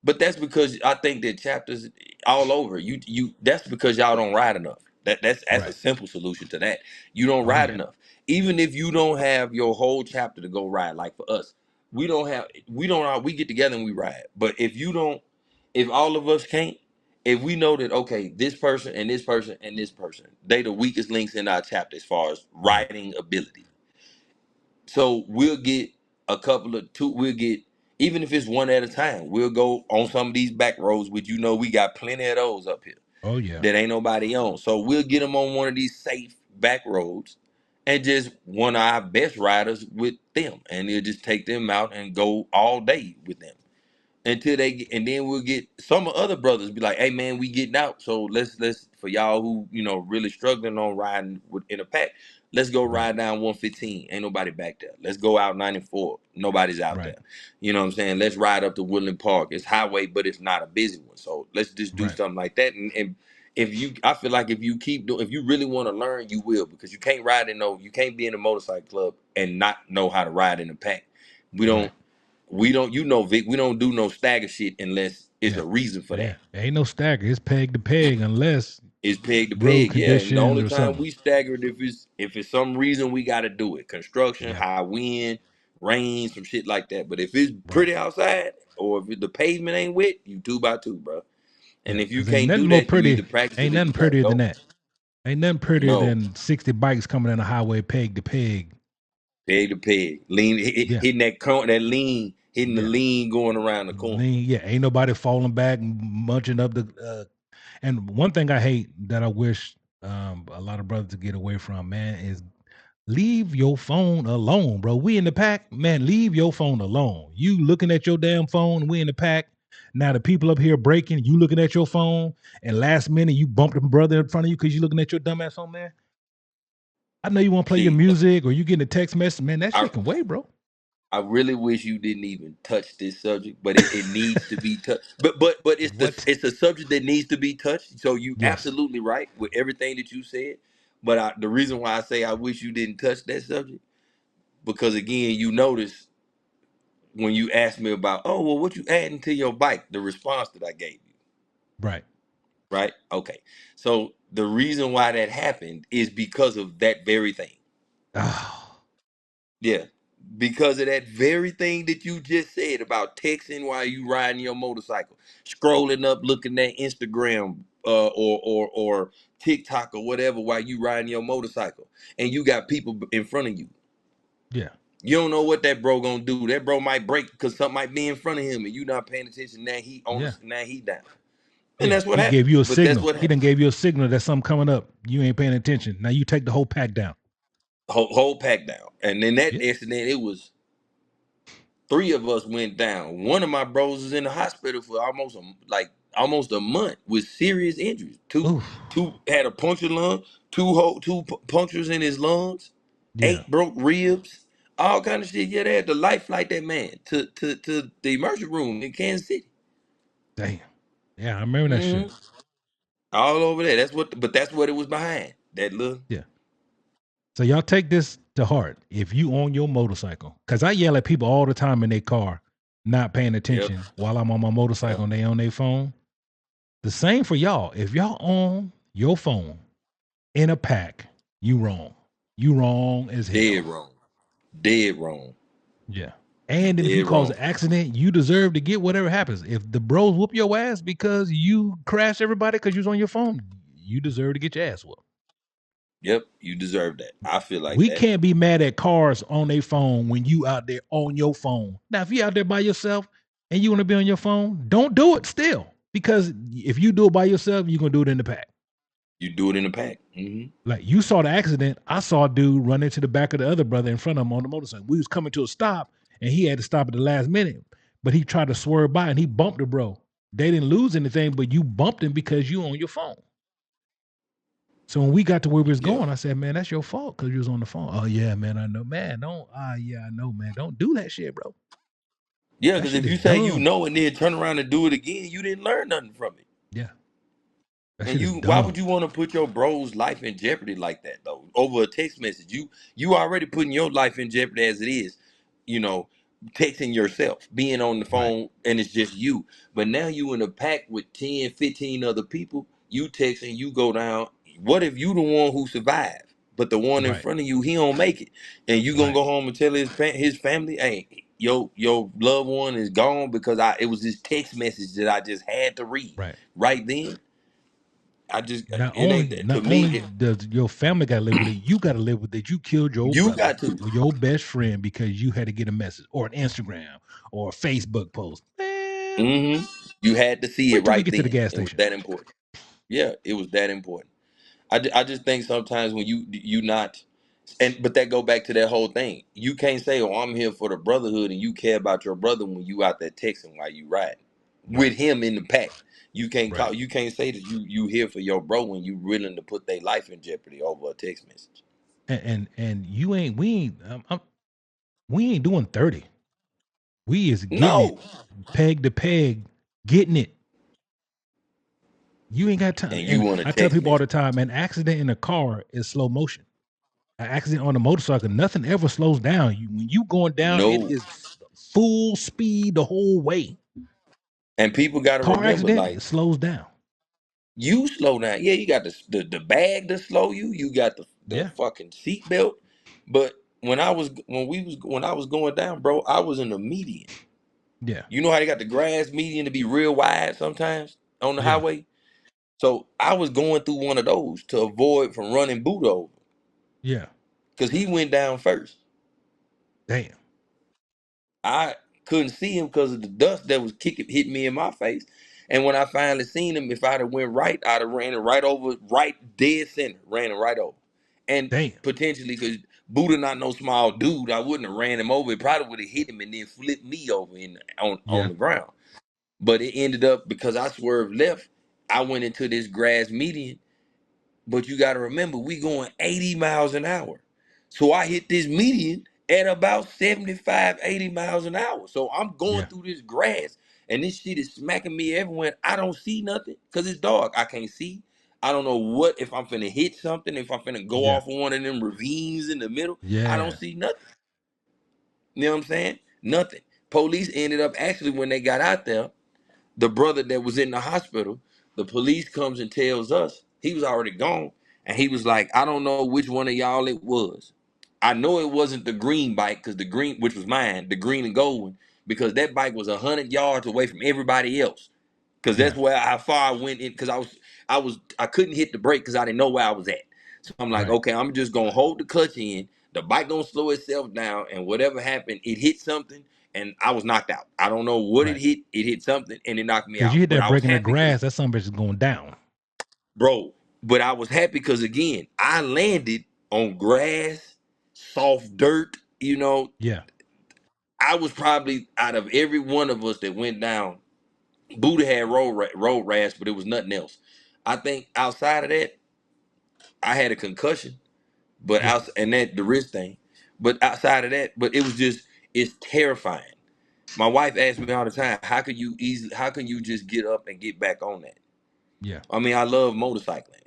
But that's because I think that chapters all over. You that's because y'all don't ride enough. That's a Right. simple solution to that. You don't Oh ride yeah. enough. Even if you don't have your whole chapter to go ride, like for us, we get together and we ride. But if all of us can't, if we know that okay, this person and this person and this person, they the weakest links in our chapter as far as Yeah. riding ability. So we'll get a couple of two. We'll get, even if it's one at a time. We'll go on some of these back roads, which we got plenty of those up here Oh yeah. that ain't nobody on. So we'll get them on one of these safe back roads, and just one of our best riders with them, and we'll just take them out and go all day with them until they get, and then we'll get some other brothers be like, hey man, we getting out, so let's for y'all who really struggling on riding in a pack, let's go Right. ride down 115, ain't nobody back there. Let's go out 94, nobody's out Right. there. You know what I'm saying? Let's ride up to Woodland Park. It's highway, but it's not a busy one, so let's just do Right. something like that. And I feel like if you keep doing, if you really want to learn, you will, because you can't be in a motorcycle club and not know how to ride in a pack. we Right. don't Vic, we don't do no stagger shit unless it's Yeah. a reason for Yeah. that. Ain't no stagger. It's peg to peg unless It's peg to road peg, yeah. And the conditions only or time something. we stagger it if it's some reason we got to do it, construction, Yep. high wind, rain, some shit like that. But if it's Right. pretty outside or if the pavement ain't wet, you two by two, bro. And Yeah. if you Because ain't can't nothing do more that, you pretty. either practice Ain't it or nothing you can't prettier than go. that. Ain't nothing prettier No, than 60 bikes coming down the highway peg to peg. peg to peg, lean, Yeah. hitting that cone, that lean, hitting the Yeah. lean going around the corner. Yeah. Ain't nobody falling back, munching up the. And one thing I hate that I wish a lot of brothers to get away from, man, is leave your phone alone, bro. We in the pack, man. Leave your phone alone. You looking at your damn phone. We in the pack. Now the people up here breaking. You looking at your phone, and last minute you bumped a brother in front of you because you looking at your dumbass phone, man. I know you want to play your See, music or you getting a text message, man. That I shit can wait, bro. I really wish you didn't even touch this subject, but it needs to be touched. But What? it's a subject that needs to be touched. So you Yes. absolutely right with everything that you said. But the reason why I say I wish you didn't touch that subject, because again, you notice when you asked me about, oh, well, what you adding to your bike, the response that I gave you, Right. right? Okay. So the reason why that happened is because of that very thing. Oh, Yeah. Because of that very thing that you just said about texting while you riding your motorcycle, scrolling up, looking at Instagram or TikTok or whatever while you riding your motorcycle, and you got people in front of you. yeah. You don't know what that bro gonna do. That bro might break because something might be in front of him, and you not paying attention. Yeah. Now he down, and Yeah. that's what He gave happened. you a But that's signal. what He happened. done gave you a signal that something coming up. You ain't paying attention. Now you take the whole pack down. Whole pack down, and in that Yeah. incident, it was three of us went down. One of my bros was in the hospital for almost a month with serious injuries. Two Oof. two had a punctured lung, punctures in his lungs, Yeah. 8 broke ribs, all kind of shit. Yeah, they had to life flight that man to the emergency room in Kansas City. Damn. Yeah, I remember that Hmm. shit. All over there. But that's what it was behind. That little. Yeah. So y'all take this to heart. If you on your motorcycle, because I yell at people all the time in their car, not paying Yep. attention while I'm on my Yep. motorcycle and they on their phone. The same for y'all. If y'all on your phone in a pack, you wrong. You wrong as Dead hell. wrong. Dead wrong. Yeah. And then if you Dead cause wrong. an accident, you deserve to get whatever happens. If the bros whoop your ass because you crashed everybody because you was on your phone, you deserve to get your ass whooped. Yep. You deserve that. I feel like We that. can't be mad at cars on their phone when you out there on your phone. Now, if you out there by yourself and you want to be on your phone, don't do it still. Because if you do it by yourself, you're gonna do it in the pack. You do it in the pack. Hmm. Like you saw the accident, I saw a dude run into the back of the other brother in front of him on the motorcycle. We was coming to a stop, and he had to stop at the last minute, but he tried to swerve by and he bumped the bro. They didn't lose anything, but you bumped him because you on your phone. So when we got to where we was Yep. going, I said, "Man, that's your fault because you was on the phone." Oh yeah, man, I know, man. Don't. Ah, yeah, I know, man. Don't do that shit, bro. Yeah, That because shit if is you say you dumb. know and then turn around and do it again, you didn't learn nothing from it. Yeah, that And shit is why would dumb. you want to put your bro's life in jeopardy like that though? Over a text message. You already putting your life in jeopardy as it is, you know, texting yourself, being on the Right, phone and it's just you. But now you in a pack with 10, 15 other people, you texting, you go down. What if you the one who survived? But the one in right, front of you, he don't make it. And you gonna right, go home and tell his family, hey, your loved one is gone because it was this text message that I just had to read right. right then. I just Not it ain't only that to not me. only does your family got to live with it, you got to live with it. You killed your You brother got to. or your best friend because you had to get a message or an Instagram or a Facebook post. Man, Hmm. You had to see wait it till we right get to the then. gas It was station. that important. Yeah, it was that important. I just think sometimes when you not, but that go back to that whole thing. You can't say, "Oh, I'm here for the brotherhood," and you care about your brother when you out there texting while you riding Right, with him in the pack. You can't right. call. You can't say that you here for your bro when you willing to put their life in jeopardy over a text message. And you ain't we ain't doing 30. We is getting it No, peg to peg, getting it. You ain't got time. and you And want a I tell text people all the message? time, man, accident in a car is slow motion. An accident on a motorcycle, nothing ever slows down. When you going down, it No. is full speed the whole way. And people got to Car remember, accident, like, it slows down. you slow down. Yeah, you got the bag to slow you. You got the Yeah, fucking seatbelt. But when I was going down, bro, I was in the median. yeah, You know how they got the grass median to be real wide sometimes on the yeah, highway? So I was going through one of those to avoid from running boot over. yeah. Cause he went down first. Damn. I couldn't see him because of the dust that was hitting me in my face. And when I finally seen him, if I'd have went right, I'd have ran it right over, right dead center, ran it right over. And Damn. potentially, because Buddha not no small dude, I wouldn't have ran him over. It probably would have hit him and then flipped me over on Yeah, the ground. But it ended up because I swerved left. I went into this grass median, but you got to remember, we going 80 miles an hour. So I hit this median at about 75, 80 miles an hour. So I'm going yeah, through this grass and this shit is smacking me everywhere. I don't see nothing because it's dark. I can't see. I don't know what, if I'm finna hit something, if I'm finna go yeah, off of one of them ravines in the middle. I don't yeah, see nothing. You know what I'm saying? Nothing. Police ended up actually when they got out there, the brother that was in the hospital, the police comes and tells us he was already gone, and he was like, I don't know which one of y'all it was. I know it wasn't the green bike, because the green, which was mine, the green and gold one, because that bike was 100 yards away from everybody else. Because that's Yeah. where how far I went in. Because I couldn't hit the brake because I didn't know where I was at. So I'm like, Right. okay, I'm just gonna hold the clutch in. The bike gonna slow itself down, and whatever happened, it hit something, and I was knocked out. I don't know what it Right. hit. It hit something, and it knocked me Because out. you hit But that I was break in the happy because, grass, that some bitch is going down. bro. But I was happy because again, I landed on grass, soft dirt. Yeah. I was probably out of every one of us that went down. Buddha had road rash, but it was nothing else. I think outside of that, I had a concussion, but Yeah. and that the wrist thing. But outside of that, but it was just it's terrifying. My wife asked me all the time, how can you just get up and get back on that? Yeah. I mean, I love motorcycling.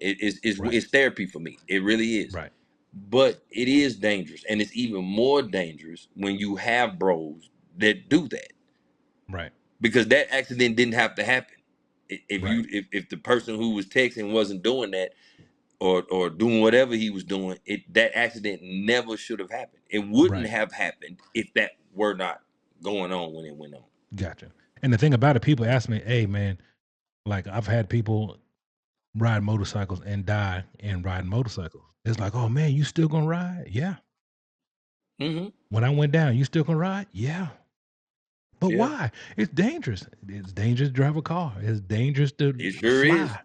Right. It's therapy for me. It really is. Right. But it is dangerous, and it's even more dangerous when you have bros that do that, Right. because that accident didn't have to happen. Right. If the person who was texting wasn't doing that, or doing whatever he was doing, that accident never should have happened. It wouldn't Right. have happened if that were not going on when it went on. Gotcha. And the thing about it, people ask me, hey man, like I've had people ride motorcycles and die in riding motorcycles. It's like, oh man, you still gonna ride? Yeah. Hmm. When I went down, you still gonna ride? Yeah. But Yeah, why? It's dangerous. It's dangerous to drive a car. It's dangerous to it sure is. fly.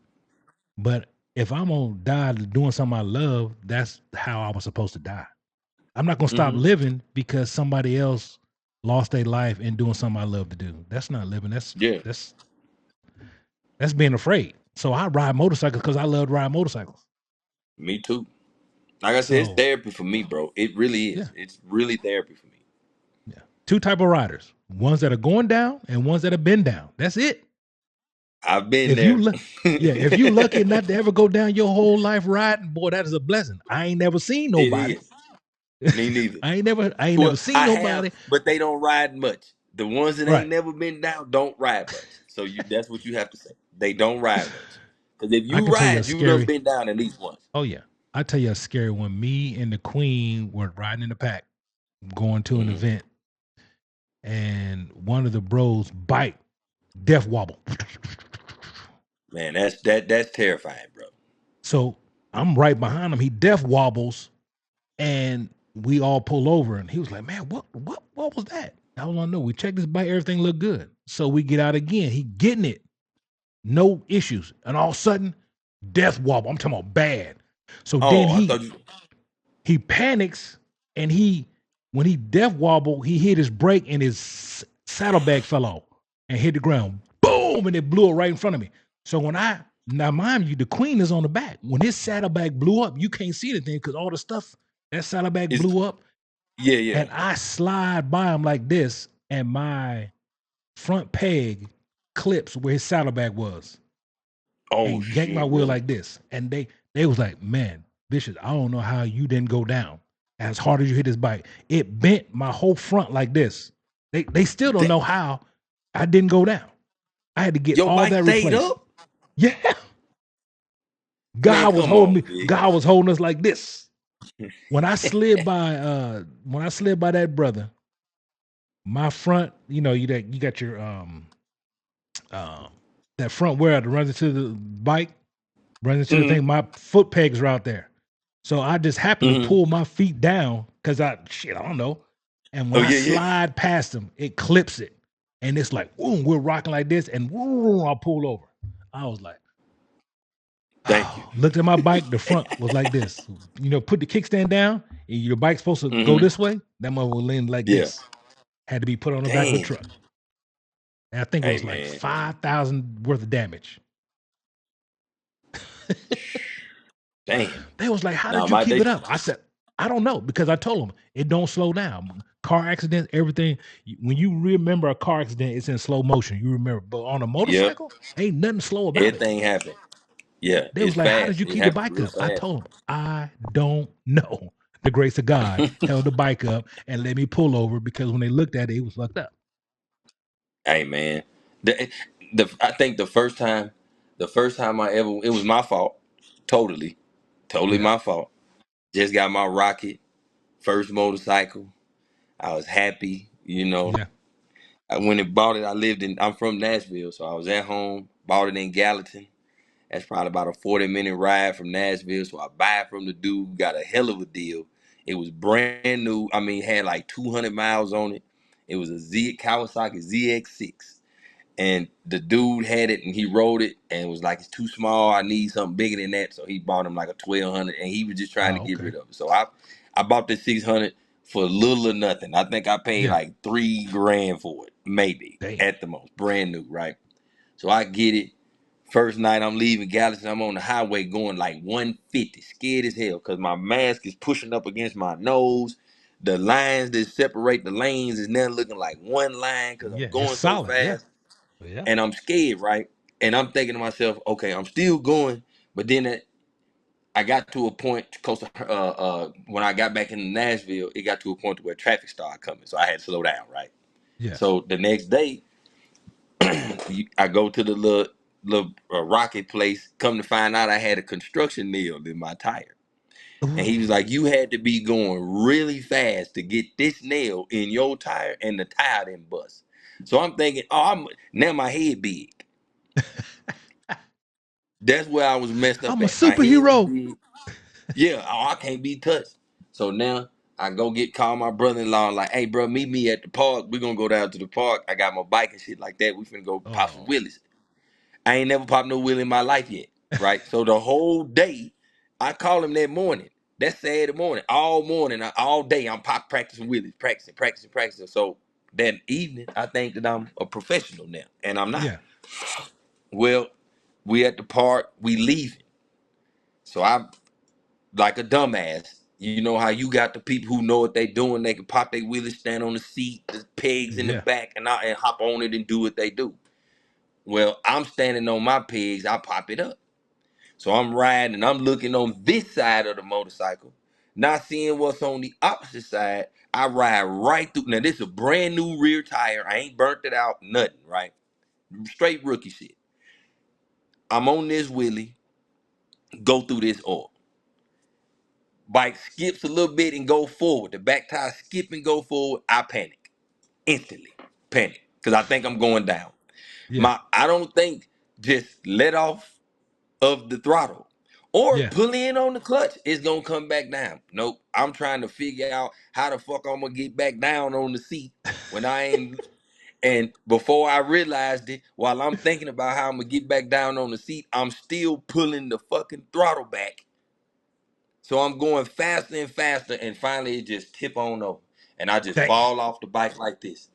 But if I'm gonna die doing something I love, that's how I was supposed to die. I'm not gonna stop Hmm. living because somebody else lost their life in doing something I love to do. That's not living. Yeah, That's that's being afraid. So I ride motorcycles because I love riding motorcycles. me too. Like I said, it's So therapy for me, bro. It really yeah, is. It's really therapy for me. yeah. Two type of riders: ones that are going down and ones that have been down. That's it. I've been If you there. look, yeah, if you lucky not to ever go down your whole life riding, boy, that is a blessing. I ain't never seen It nobody. is. Me neither. I ain't never Well, seen I have, nobody. but they don't ride much. The ones that ain't Right. never been down don't ride much. So that's what you have to say. They don't ride much. Because if I you can tell you a ride, you done scary. been down at least once. Oh yeah, I tell you a scary one. Me and the Queen were riding in the pack, going to an Hmm. event, and one of the bros bike death wobble. Man, that's terrifying, bro. So I'm right behind him. He death wobbles, and we all pull over. And he was like, "Man, what was that?" I don't know. We checked his bike. Everything looked good. So we get out again. He getting it, no issues, and all of a sudden, death wobble. I'm talking about bad. So then Oh, I he thought you. he panics, and when he death wobble, he hit his brake and his saddlebag fell off and hit the ground. Boom, and it blew it right in front of me. So now mind you, the Queen is on the back. When his saddlebag blew up, you can't see anything because all the stuff that saddlebag It's blew up, yeah, yeah. and I slide by him like this, and my front peg clips where his saddlebag was Oh and yank my shit, wheel really? like this. And they was like, man, Bishop, I don't know how you didn't go down as hard as you hit this bike. It bent my whole front like this. They still don't That, know how I didn't go down. I had to get your all bike that stayed replaced. up? Yeah. Man, God was come holding on, me, big. God was holding us like this. When I slid by that brother, my front, you got your um that front wheel that runs into the bike, runs into the Hmm. thing, my foot pegs are out there. So I just happened to Hmm. pull my feet down because I don't know. And when Oh I yeah, yeah. slide past them, it clips it. And it's like, boom, we're rocking like this, and boom, I pull over. I was like, Thank you. oh, looked at my bike, the front was like this. Put the kickstand down, and your bike's supposed to go Hmm. this way. That mother was leaning like Yeah. this. Had to be put on the back of a Damn. truck. And I think it Hey was like man. 5,000 worth of damage. Damn. They was like, "How Now did you my keep they. it up?" I said, "I don't know," because I told them it don't slow down. Car accidents, everything. When you remember a car accident, it's in slow motion. You remember, but on a Yep. motorcycle, ain't nothing slow about it. Everything happened. Yeah, They it's was like, "How did fast. you It keep the happened bike real up?" I fast. told them, "I don't know." The grace of God held the bike up and let me pull over because when they looked at it, it was fucked up. Hey man, the I think the first time it was my fault, totally, totally Yeah, my fault. Just got my rocket, first motorcycle. I was happy, you know. yeah. I went and bought it. I'm from Nashville, so I was at home, bought it in Gallatin. That's probably about a 40-minute ride from Nashville. So I buy it from the dude, got a hell of a deal. It was brand new. I mean, had like 200 miles on it. It was a Kawasaki ZX6. And the dude had it and he rode it and was like, it's too small. I need something bigger than that. So he bought him like a 1200 and he was just trying to Oh, get okay. rid of it. So I bought this 600 for little or nothing. I think I paid Yeah. like 3 grand for it, maybe Damn. at the most, brand new, right? So I get it. First night I'm leaving Gallatin, I'm on the highway going like 150, scared as hell because my mask is pushing up against my nose. The lines that separate the lanes is now looking like one line because I'm Yeah, it's going so solid. Yeah, fast yeah, and I'm scared, right? And I'm thinking to myself, okay, I'm still going, but then I got to a point close to when I got back in Nashville, it got to a point where traffic started coming, so I had to slow down, right? yeah. So the next day, I go to the little rocket place. Come to find out, I had a construction nail in my tire, and he was Ooh. like, "You had to be going really fast to get this nail in your tire, and the tire didn't bust." So I'm thinking, oh, now my head big. That's where I was messed up I'm a at. My head was superhero. big. Yeah, oh, I can't be touched. So now I go call my brother-in-law, like, hey, bro, meet me at the park. We're gonna go down to the park. I got my bike and shit like that. We finna go pop some Oh, wheelies. I ain't never popped no wheel in my life yet, right? So the whole day, I call him that morning. That Saturday morning, all morning, all day, I'm practicing wheelies, practicing, practicing, practicing. So that evening, I think that I'm a professional now, and I'm not. yeah, Well, we at the park, we leaving. So I like a dumbass. You know how you got the people who know what they doing, they can pop their wheelies, stand on the seat, the pegs in the yeah. back, and hop on it and do what they do. Well, I'm standing on my pegs, I pop it up. So I'm riding and I'm looking on this side of the motorcycle, not seeing what's on the opposite side. I ride right through. Now, this is a brand new rear tire. I ain't burnt it out, nothing, right? Straight rookie shit. I'm on this wheelie, go through this oil. Bike skips a little bit and go forward. The back tire skip and go forward. I panic instantly. Panic because I think I'm going down. Yeah, I don't think just let off of the throttle or yeah. pull in on the clutch, it's gonna come back down. Nope. I'm trying to figure out how the fuck I'm gonna get back down on the seat when I ain't. And before I realized it, while I'm thinking about how I'm gonna get back down on the seat, I'm still pulling the fucking throttle back. So I'm going faster and faster, and finally it just tip on over, and I just Damn. fall off the bike like this.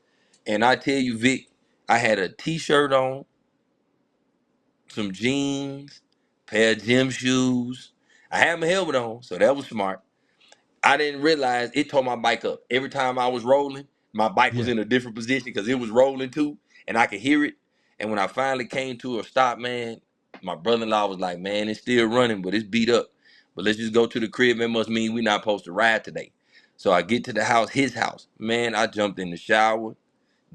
And I tell you, Vic, I had a t-shirt on, some jeans, pair of gym shoes. I had my helmet on, so that was smart. I didn't realize it tore my bike up. Every time I was rolling, my bike was Yeah, in a different position because it was rolling too, and I could hear it. And when I finally came to a stop, man, my brother-in-law was like, "Man, it's still running, but it's beat up. But let's just go to the crib. It must mean we're not supposed to ride today." So I get to the house, his house. Man, I jumped in the shower.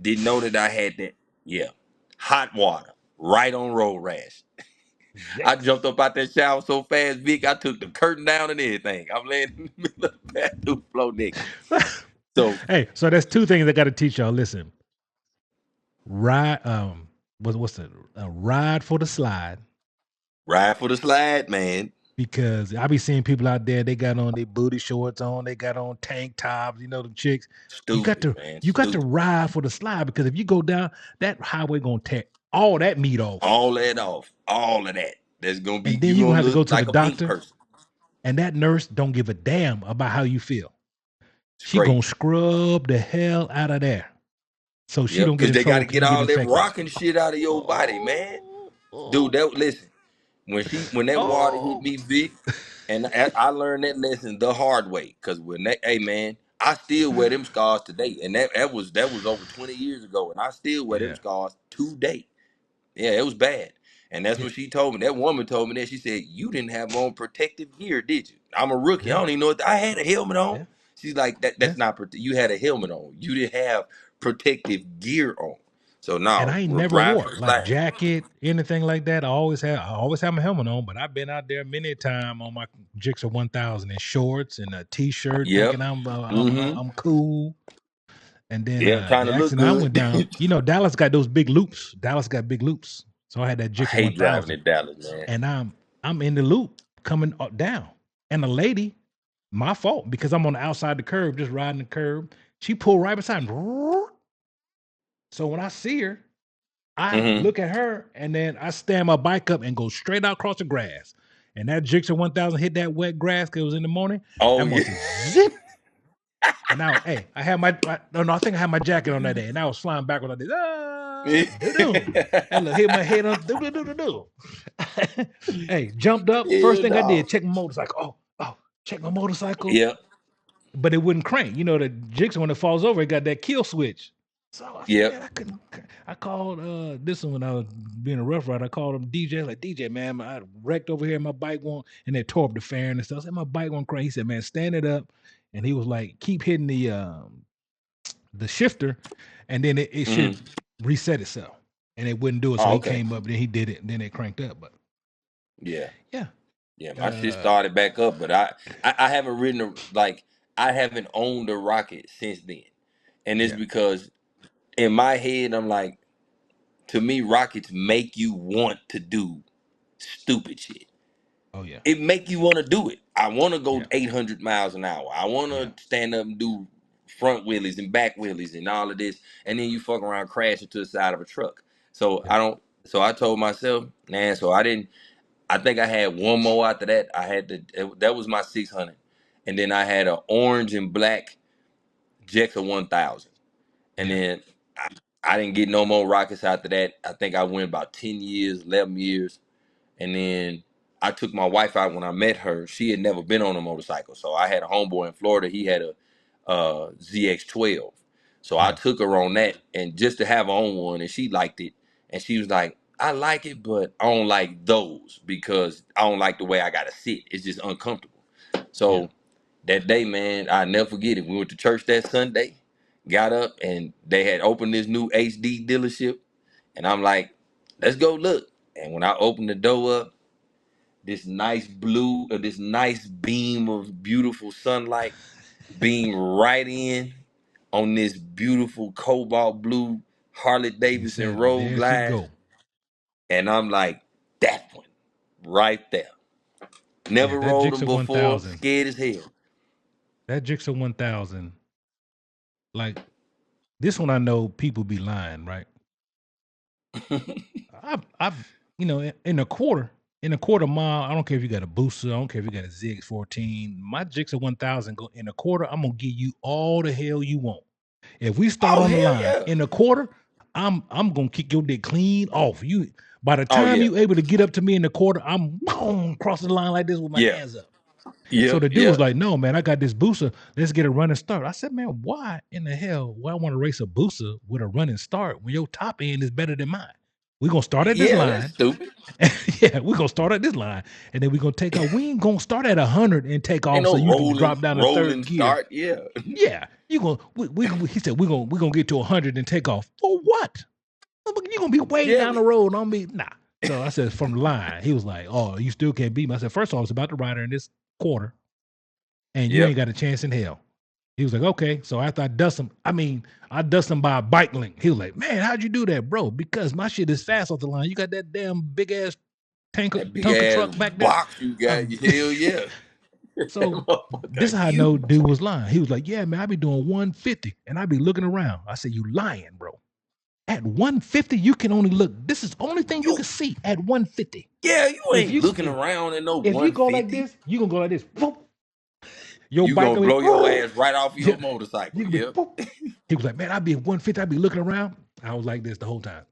Didn't know that I had that. Yeah, hot water right on road rash. I jumped yikes. up out that shower so fast, Vic, I took the curtain down and everything. I'm laying in the middle of the bathroom floor naked. So Hey, so there's two things I got to teach y'all. Listen, ride. What's the ride for the slide? ride for the slide, man. Because I be seeing people out there. They got on their booty shorts on. They got on tank tops. You know the chicks. You got Stupid, to man. you got to Stupid. ride for the slide because if you go down that highway, gonna tear all that meat off, All that off. All of that. That's gonna be and then you you gonna gonna have to go look to the like a pink doctor, person. and that nurse don't give a damn about how you feel. It's She gonna crazy. scrub the hell out of there so she Yep, don't get because in they trouble. gotta Can get you get all that infected? rocking shit out of your body, man. Oh, Dude, oh, that listen. When that water hit oh. me, Vic, and I learned that lesson the hard way. Cause hey man, I still wear them scars today, and that was over 20 years ago, and I still wear them Yeah, scars today. Yeah, it was bad, and that's yeah, what she told me. That woman told me that she said you didn't have on protective gear, did you? I'm a rookie. I yeah, don't even know what I had a helmet on. yeah, She's like that. yeah, That's not you had a helmet on. You didn't have protective gear on. So And now I ain't never ride wore for it, the like flag. jacket, anything like that. I always have my helmet on, but I've been out there many a time on my Gixxer 1000 in shorts and a t-shirt, Yep. thinking Mm-hmm. I'm cool. And then Yeah, trying the to look accident I good. went down. Dallas got those big loops. Dallas got big loops, so I had that I Gixxer hate driving 1000, in Dallas, man. and I'm in the loop coming down, and the lady, my fault because I'm on the outside the curb, just riding the curb. She pulled right beside me. So when I see her, I Mm-hmm. look at her and then I stand my bike up and go straight out across the grass. And that Gixxer 1000 hit that wet grass because it was in the morning. Oh That yeah. must have zip. And now, hey, I had no, I think I had my jacket on that day. And I was flying backwards like this. Da-doom. That little hit my head on. Do. Hey, jumped up. First Yeah, thing I dog. did, check my motorcycle. Check my motorcycle. Yep. But it wouldn't crank. You know, the Gixxer, when it falls over, it got that kill switch. So I said, Yep. man, I couldn't. I called this one when I was being a rough rider. I called him DJ, like DJ, man, I wrecked over here. My bike won't, and they tore up the fairing and stuff. I said, my bike won't crank. He said, man, stand it up. And he was like, keep hitting the shifter, and then it should Mm-hmm. reset itself. And it wouldn't do it. So Oh, he okay. came up, and then he did it, and then it cranked up. But Yeah. yeah, Yeah. My shit uh, started back up, but I haven't ridden like I haven't owned a rocket since then. And it's yeah, because in my head I'm like, to me, rockets make you want to do stupid shit. oh yeah, It make you want to do it. I want to go yeah, 800 miles an hour. I want yeah, to stand up and do front wheelies and back wheelies and all of this, and then you fuck around crash into the side of a truck. So yeah, I don't. So I told myself, man. So I didn't. I think I had one more after that. I had that was my 600, and then I had an orange and black Jexa 1000, and yeah, then I didn't get no more rockets after that. I think I went about 10 years, 11 years. And then I took my wife out when I met her. She had never been on a motorcycle. So I had a homeboy in Florida. He had a ZX12. So I yeah, took her on that and just to have her on one, and she liked it. And she was like, I like it, but I don't like those because I don't like the way I gotta sit. It's just uncomfortable. yeah. So that day, man, I never forget it. We went to church that Sunday, got up, and they had opened this new HD dealership. And I'm like, let's go look. And when I opened the door up, this nice blue, or this nice beam of beautiful sunlight beam right in on this beautiful cobalt blue Harley You Davidson said, road there she glide. go. And I'm like, that one right there. Yeah, Never that rode them Gixxer before, 1000. scared as hell. That Gixxer 1000. Like this one, I know people be lying, right? I've in a quarter mile. I don't care if you got a booster. I don't care if you got a ZX14. My Gixxer 1000 go in a quarter. I'm gonna give you all the hell you want. If we start Oh, on the hell line yeah. in a quarter, I'm gonna kick your dick clean off. You by the Oh, time yeah. you able to get up to me in the quarter, I'm boom, crossing the line like this with my Yeah. hands up. So Yep. the dude was Yeah. like, "No, man, I got this booster. Let's get a running start." I said, "Man, why in the hell? Why I want to race a booster with a running start when your top end is better than mine? We're gonna start at this Yeah, that's line. stupid. Yeah, we're gonna start at this line, and then we're gonna take off. We ain't gonna start at 100 and take Ain't off so no you can drop down to rolling third gear. start. Yeah. Yeah, you gonna he said we're gonna get to 100 and take off. For what? You're gonna be way Yeah. down the road on me. Nah. So I said from the line, he was like, "Oh, you still can't beat me." I said, "First of all, it's about the rider in this quarter, and you ain't Yep. got a chance in hell." He was like, "Okay." So after I dust him by a bike link. He was like, "Man, how'd you do that, bro? Because my shit is fast off the line. You got that damn big ass That big Tonka ass truck back there." box you got. Um, Hell yeah. That so this motherfucker is how I know huge. dude was lying. He was like, "Yeah, man, I be doing 150 and I be looking around." I said, "You lying, bro. At 150, you can only look. This is the only thing you You can see at 150. Yeah, you If ain't you looking around at no if you go like 150. this, you gonna go like this. Boop. Your You bike gonna gonna blow your be ass right off yeah, your motorcycle. you can be Yep. boop. He was like, "Man, I be at 150, I be looking around." I was like this the whole time.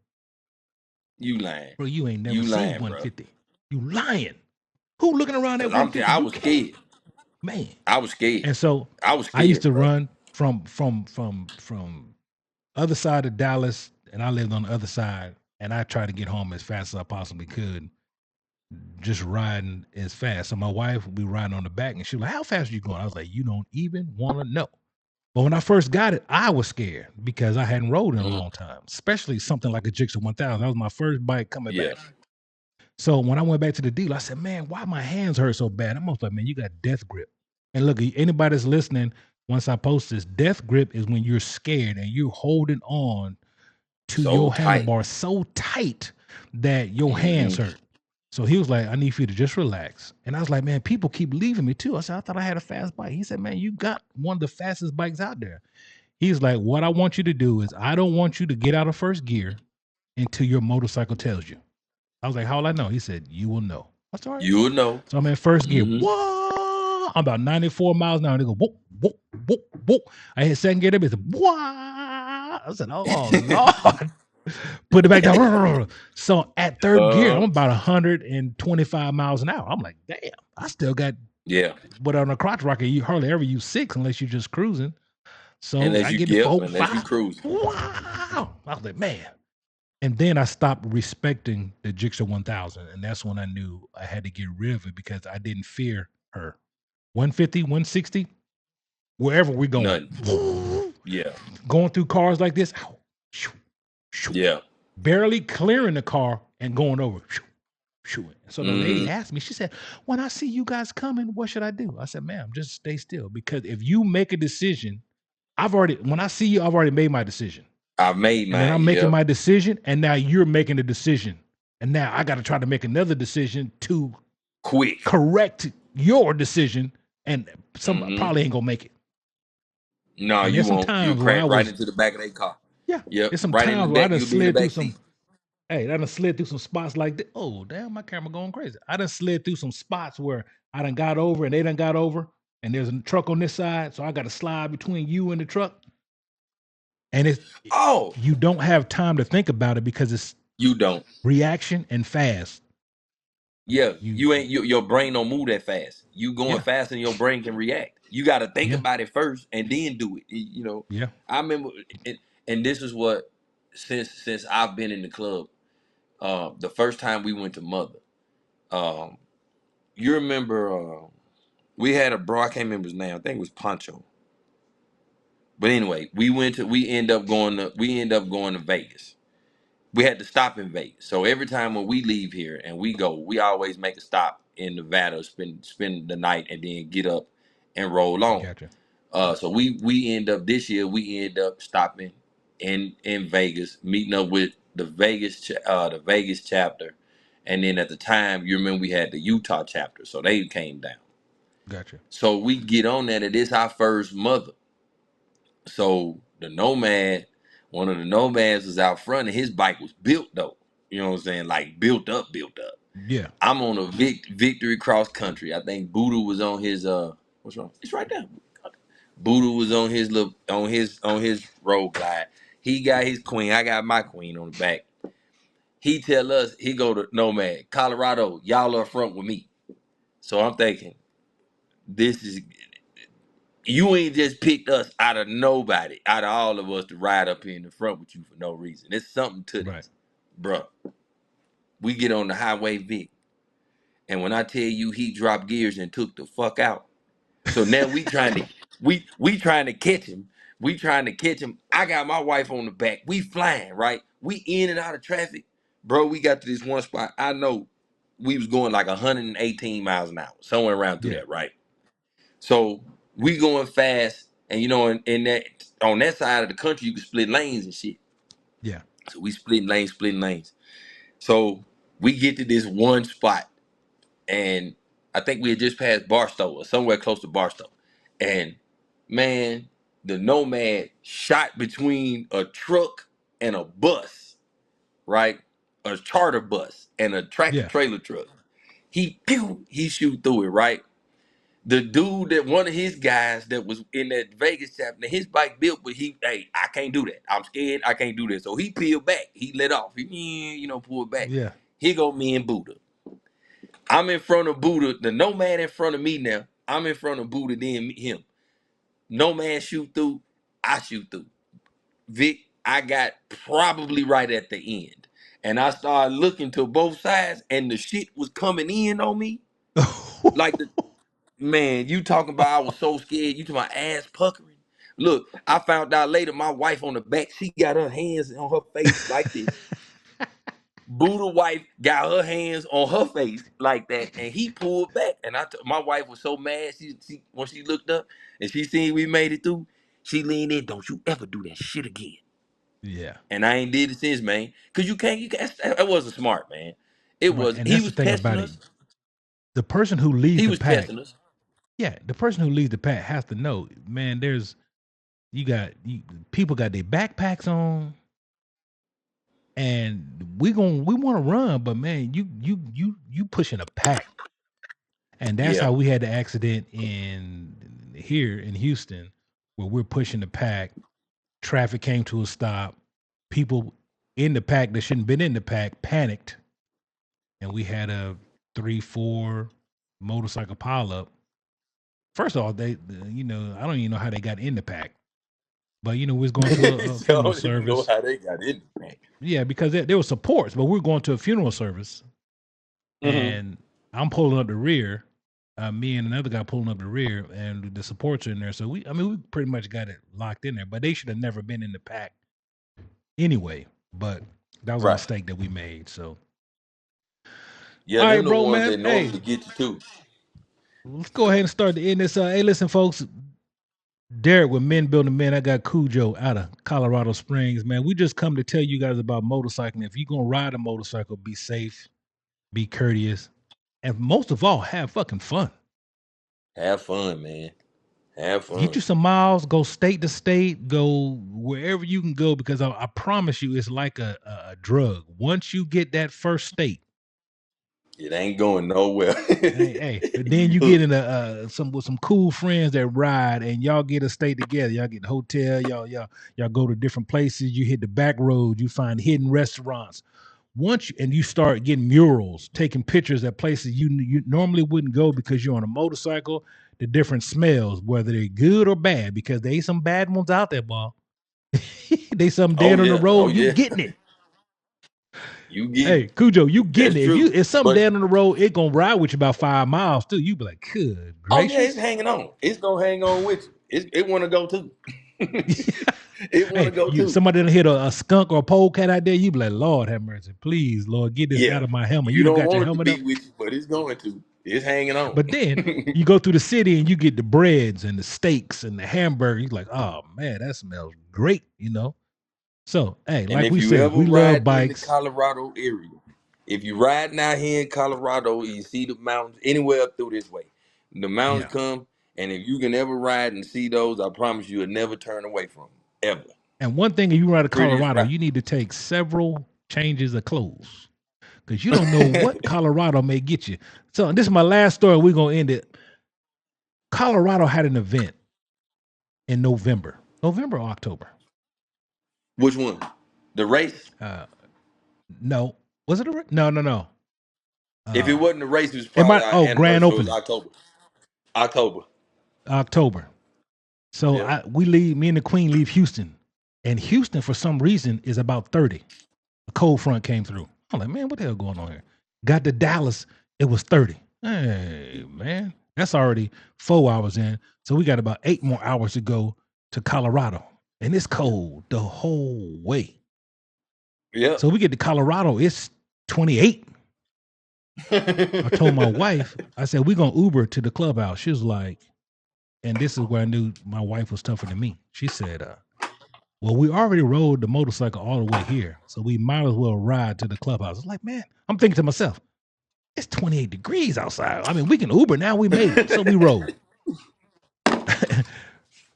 You lying. Bro, you ain't never You seen lying, bro. 150. You lying. Who looking around at Cause I'm telling 150? I You was can't, scared. man. I was scared. And so I was I used scared, to bro. run from other side of Dallas, and I lived on the other side, and I tried to get home as fast as I possibly could, just riding as fast. So my wife would be riding on the back, and she was like, "How fast are you going?" I was like, "You don't even want to know." But when I first got it, I was scared because I hadn't rode in a Mhm. long time, especially something like a Gixxer 1000. That was my first bike coming Yeah. back. So when I went back to the dealer, I said, "Man, why my hands hurt so bad?" I'm almost like, "Man, you got death grip." And look, anybody that's listening, once I post this, death grip is when you're scared and you're holding on to So your tight. handlebar so tight that your hands Hmm. hurt. So he was like, "I need for you to just relax." And I was like, "Man, people keep leaving me too." I said, "I thought I had a fast bike." He said, "Man, you got one of the fastest bikes out there." He's like, "What I want you to do is I don't want you to get out of first gear until your motorcycle tells you." I was like, "How will I know?" He said, "You will know." That's all right. You would know. So I'm in first gear. Hmm. Whoa! I'm about 94 miles an hour. They go, whoop, whoop, whoop, whoop. I hit second gear. They said, whoa! I said, "Oh, Lord." Put it back down. So at third gear, I'm uh, about 125 miles an hour. I'm like, damn, I still got, yeah. but on a crotch rocket, you hardly ever use six unless you're just cruising. So Unless I you, get to yep, four, unless you five. cruising. Wow. I was like, man. And then I stopped respecting the Gixxer 1000. And that's when I knew I had to get rid of it because I didn't fear her. 150, 160, wherever we're going. Nothing. Yeah. Going through cars like this, ow, shoo, shoo, Yeah. barely clearing the car and going over. Shoo, shoo. So the lady Hmm. asked me, she said, "When I see you guys coming, what should I do?" I said, "Ma'am, just stay still. Because if you make a decision, when I see you, I've already made my decision. I've made And then mine. I'm making Yep. my decision, and now you're making a decision. And now I got to try to make another decision to Quick. correct your decision. And some Hmm. probably ain't gonna make it." No, And you there's some won't. You times where I crash right was, into the back of their car. yeah, Yep. there's some Right in the times where I back. done You'll be in the slid through back some, seat. hey, I done slid through some spots like that. Oh, damn, my camera going crazy. I done slid through some spots where I done got over and they done got over, and there's a truck on this side, so I got to slide between you and the truck. And Oh, you don't have time to think about it because it's you don't. reaction and fast. Yeah, You, you ain't. Your brain don't move that fast. You going yeah, fast, and your brain can react. You got to think yeah, about it first and then do it. You know. yeah, I remember, and this is what since I've been in the club. The first time we went to Mother. Um, you remember? We had a bro. I can't remember his name. I think it was Pancho. But anyway, we end up going to Vegas. We had to stop in Vegas. So every time when we leave here and we go, we always make a stop in Nevada, spend the night, and then get up and roll on. gotcha, So we end up this year. We end up stopping in Vegas, meeting up with the Vegas chapter, and then at the time, you remember we had the Utah chapter, so they came down. gotcha. So we get on that, and this our first Mother. So the Nomad, one of the Nomads was out front, and his bike was built though. You know what I'm saying? Like built up, built up. Yeah, I'm on a victory cross country. I think Buddha was on his what's wrong? It's right there. Buddha was on his little on his road glide. He got his queen. I got my queen on the back. He tell us he go to Nomad, Colorado. Y'all are front with me. So I'm thinking this is you ain't just picked us out of nobody, out of all of us to ride up here in the front with you for no reason. There's something to right. this, bruh. We get on the highway Vic, and when I tell you he dropped gears and took the fuck out. So now we trying to catch him. We trying to catch him. I got my wife on the back. We flying, right? We in and out of traffic. Bro, we got to this one spot. I know we was going like 118 miles an hour, somewhere around through Yeah, that, right? So we going fast, and you know, in that on that side of the country, you can split lanes and shit. yeah, So we splitting lanes. So we get to this one spot, and I think we had just passed Barstow or somewhere close to Barstow, and man, the Nomad shot between a truck and a bus, right? A charter bus and a tractor yeah. trailer truck. He shoot through it, right? The dude that one of his guys that was in that Vegas chapter, his bike built, but hey, I can't do that. I'm scared. I can't do that. So he peeled back. He let off. He, pulled back. Yeah. Here go me and Buddha. I'm in front of Buddha. The Nomad in front of me now. I'm in front of Buddha, then him. Nomad shoot through. I shoot through. Vic, I got probably right at the end. And I started looking to both sides, and the shit was coming in on me. Like the Man, you talking about I was so scared. You to my ass puckering. Look, I found out later my wife on the back, she got her hands on her face like this. Buddha wife got her hands on her face like that, and he pulled back. And my wife was so mad. She when she looked up and she seen we made it through, she leaned in. Don't you ever do that shit again. Yeah. And I ain't did it since, man. Cause you can't. That wasn't smart, man. It Right. was. And He that's the was thing testing about it. us. The person who leads He the was pack, testing us. yeah, the person who leads the pack has to know, man, there's people got their backpacks on and we want to run, but man, you pushing a pack. And that's Yeah. how we had the accident in here in Houston where we're pushing the pack. Traffic came to a stop. People in the pack that shouldn't been in the pack panicked, and we had a 3-4 motorcycle pileup. First of all, I don't even know how they got in the pack, but we was going to a So I funeral don't even know service. how they got in the pack. Yeah, because there was supports, but we were going to a funeral service, Mm-hmm. and I'm pulling up the rear. Me and another guy pulling up the rear, and the supports are in there. So we pretty much got it locked in there. But they should have never been in the pack anyway. But that was a Right. mistake that we made. So, Yeah, all right, them the bro, ones man. that Hey, normally get you too. let's go ahead and start the end this. Hey, listen, folks. Derek with Men Building Men. I got Cujo out of Colorado Springs, man. We just come to tell you guys about motorcycling. If you're gonna ride a motorcycle, be safe, be courteous, and most of all, have fucking fun. Have fun, man. Have Get fun. you some miles, go state to state, go wherever you can go, because I promise you, it's like a drug. Once you get that first state, It ain't going nowhere. then You you get hooked. in some with some cool friends that ride, and y'all get to stay together. Y'all get a hotel, y'all go to different places. You hit the back road, you find hidden restaurants. And you start getting murals, taking pictures at places you normally wouldn't go because you're on a motorcycle. The different smells, whether they're good or bad, because they some bad ones out there, boy. They some Oh dead on the yeah. Oh road. You yeah. getting it? You get Hey, Cujo, you that's getting it? true. If something But dead on the road, it gonna ride with you about 5 miles too. You be like, good oh yeah, it's gracious. hanging on. It's gonna hang on with you. It wanna go too. It wanna Hey, go too. somebody done hit a skunk or a polecat out there. You be like, Lord have mercy, please, Lord, get this Yeah. out of my helmet. You You done don't got your want it to helmet be up. with you, but it's going to. It's hanging on. But then you go through the city and you get the breads and the steaks and the hamburgers. You're like, oh man, that smells great. So, hey, And like if we you say, ever we love ride in the bikes. Colorado area, if you riding out here in Colorado, you see the mountains anywhere up through this way. The mountains Yeah. come, and if you can ever ride and see those, I promise you'll never turn away from them. Ever. And one thing, if you ride to Prettiest Colorado, ride. you need to take several changes of clothes because you don't know what Colorado may get you. So, this is my last story. We're going to end it. Colorado had an event in November or October. Which one? The race? Uh, no, was it no, no, no. If it Uh, wasn't the race, it was it probably might. our Oh, grand anniversary. So it was opening, October. October. October. So Yep. me and the Queen leave Houston, and Houston for some reason is about 30. A cold front came through. I'm like, man, what the hell going on here? Got to Dallas, it was 30. Hey, man, that's already 4 hours in. So we got about 8 more hours to go to Colorado, and it's cold the whole way. Yep. So we get to Colorado, it's 28. I told my wife, I said, we're gonna Uber to the clubhouse. She was like, and this is where I knew my wife was tougher than me. She said, well, we already rode the motorcycle all the way here, so we might as well ride to the clubhouse. I was like, man, I'm thinking to myself, it's 28 degrees outside. I mean, we can Uber now. We made it. So we rode.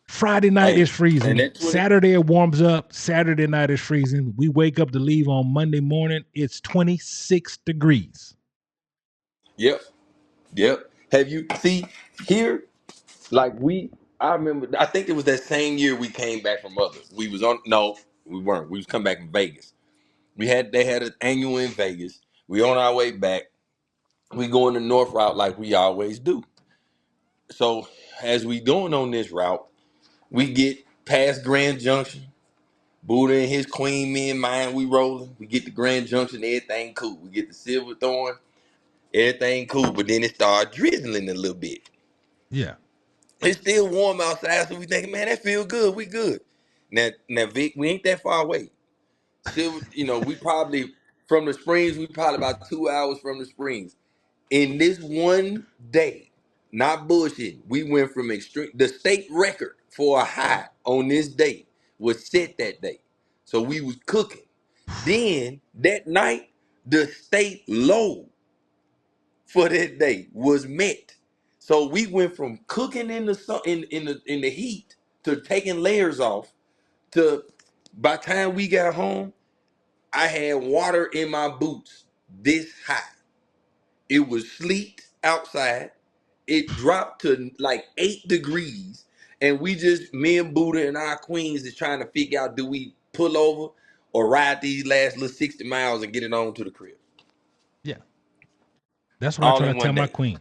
Friday night Hey, is and freezing. that 20. Saturday it warms up. Saturday night is freezing. We wake up to leave on Monday morning. It's 26 degrees. Yep. Yep. Have you see here? Like I remember. I think it was that same year we came back from others. We was on. No, we weren't. We was coming back from Vegas. They had an annual in Vegas. We on our way back. We going the north route like we always do. So as we going on this route, we get past Grand Junction. Buddha and his queen, me and mine, we rolling. We get to Grand Junction, everything cool. We get to Silverthorne, everything cool. But then it started drizzling a little bit. Yeah. It's still warm outside, so we thinking, man, that feel good. We good. Now, Vic, we ain't that far away. Still, we probably from the Springs. We probably about 2 hours from the Springs. In this one day, not bullshit, we went from extreme. The state record for a high on this day was set that day, so we was cooking. Then that night, the state low for that day was met. So we went from cooking in the sun in the heat to taking layers off to by the time we got home, I had water in my boots this high. It was sleet outside. It dropped to like 8 degrees. And we just, me and Buddha and our queens is trying to figure out, do we pull over or ride these last little 60 miles and get it on to the crib? Yeah, that's what I All try to in tell one my day. queen.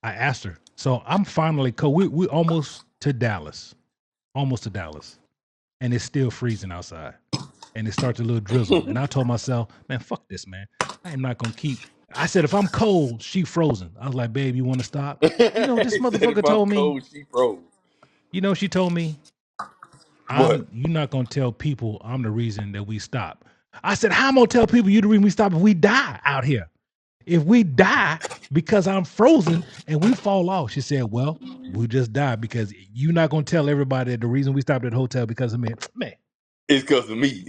I asked her. So I'm finally cold. We almost to Dallas, almost to Dallas, and it's still freezing outside, and it starts a little drizzle. And I told myself, man, fuck this, man. I am not gonna keep. I said, if I'm cold, she frozen. I was like, babe, you want to stop? He You know, this said, motherfucker if I'm told me. cold, she froze. You know, she told me, What? you're not gonna tell people I'm the reason that we stop. I said, how am I gonna tell people you the reason we stop if we die out here? If we die because I'm frozen and we fall off, she said, well, we just died because you're not gonna tell everybody that the reason we stopped at the hotel because of me. Man, It's because of me.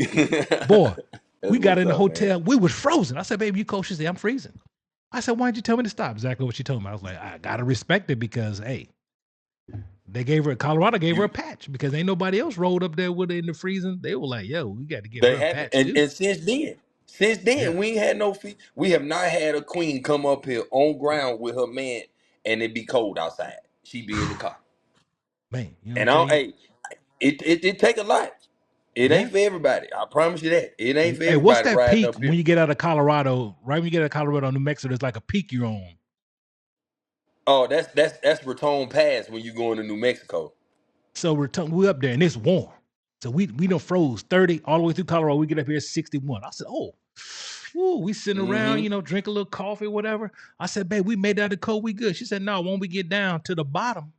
boy, That's we got what's in the up, man. hotel, we was frozen. I said, baby, you cold? She said, I'm freezing. I said, why didn't you tell me to stop? Exactly what she told me. I was like, I gotta respect it because hey, they gave her Colorado gave her a You patch because ain't nobody else rolled up there with her in the freezing. They were like, yo, we got to give They her a haven't, patch and too. and since then, Yeah, we ain't had no fee. We have not had a queen come up here on ground with her man, and it be cold outside. She be in the car, man, you know what I'm and I don't. telling you? Hey, it take a lot. It Yeah. ain't for everybody. I promise you that. It ain't for Hey, what's everybody that riding peak up when here. you get out of Colorado? Right when you get out of Colorado, New Mexico, there's like a peak you're on. Oh, that's Raton Pass when you go into New Mexico. So we up there and it's warm. So we done froze 30 all the way through Colorado. We get up here at 61. I said, oh, woo, we sitting around, Mm-hmm. drink a little coffee, whatever. I said, babe, we made that the cold, we good. She said, no, when we get down to the bottom,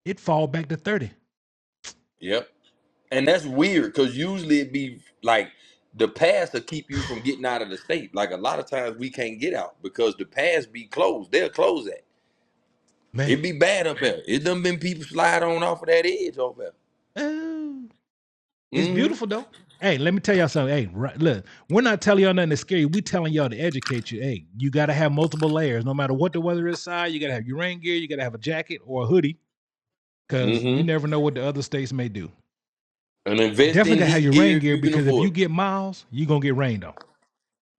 it fall back to 30. Yep. And that's weird because usually it be like the pass will keep you from getting out of the state. Like a lot of times we can't get out because the pass be closed. They'll close that. Man, It be bad up there. It done been people slide on off of that edge over there. oh, it's Mm-hmm. beautiful though. Hey, let me tell y'all something. Hey, right, look, we're not telling y'all nothing to scare you. We telling y'all to educate you. Hey, you got to have multiple layers. No matter what the weather is outside, you got to have your rain gear. You got to have a jacket or a hoodie because you Mm-hmm. never know what the other states may do. And invest Definitely in got to have heat your gear rain if gear you can because if afford you it. get miles, you're going to get rained on.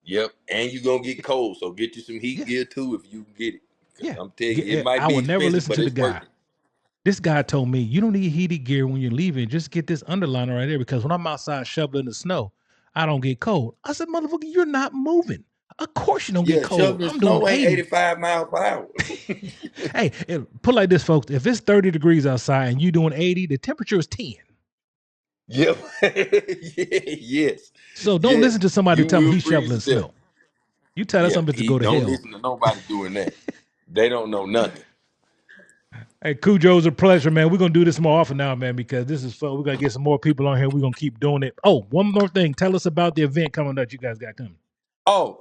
Yep. And you gonna get cold. So get you some heat Yeah, gear too if you can get it. Cause yeah. I'm telling you, it I might be will never expensive, listen but to the it's worth guy. it. This guy told me you don't need heated gear when you're leaving. Just get this underliner right here because when I'm outside shoveling the snow, I don't get cold. I said, motherfucker, you're not moving. Of course you don't get Yeah, cold. shoveling I'm doing snow ain't 80. 85 miles per hour. Hey, put like this, folks. If it's 30 degrees outside and you doing 80, the temperature is 10. Yep. Yeah, yes. So don't Yes. listen to somebody You tell me will he's freeze shoveling to death. snow. You tell that Yeah. something to He go to don't hell. listen to nobody doing that. They don't know nothing. Hey, Cujo's a pleasure, man. We're gonna do this more often now, man, because this is fun. We're gonna get some more people on here. We're gonna keep doing it. Oh, one more thing. Tell us about the event coming up you guys got coming.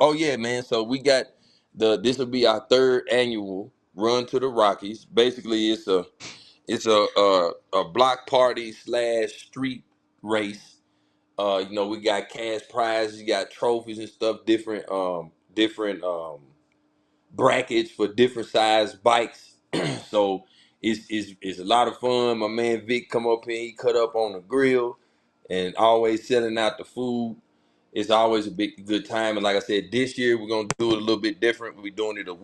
Oh yeah, man. So we got this will be our third annual run to the Rockies. Basically, it's a block party slash street race. We got cash prizes, you got trophies and stuff, different brackets for different size bikes. So it's a lot of fun. My man Vic come up here, he cut up on the grill and always selling out the food. It's always a big good time. And like I said, this year we're gonna do it a little bit different. We're doing it the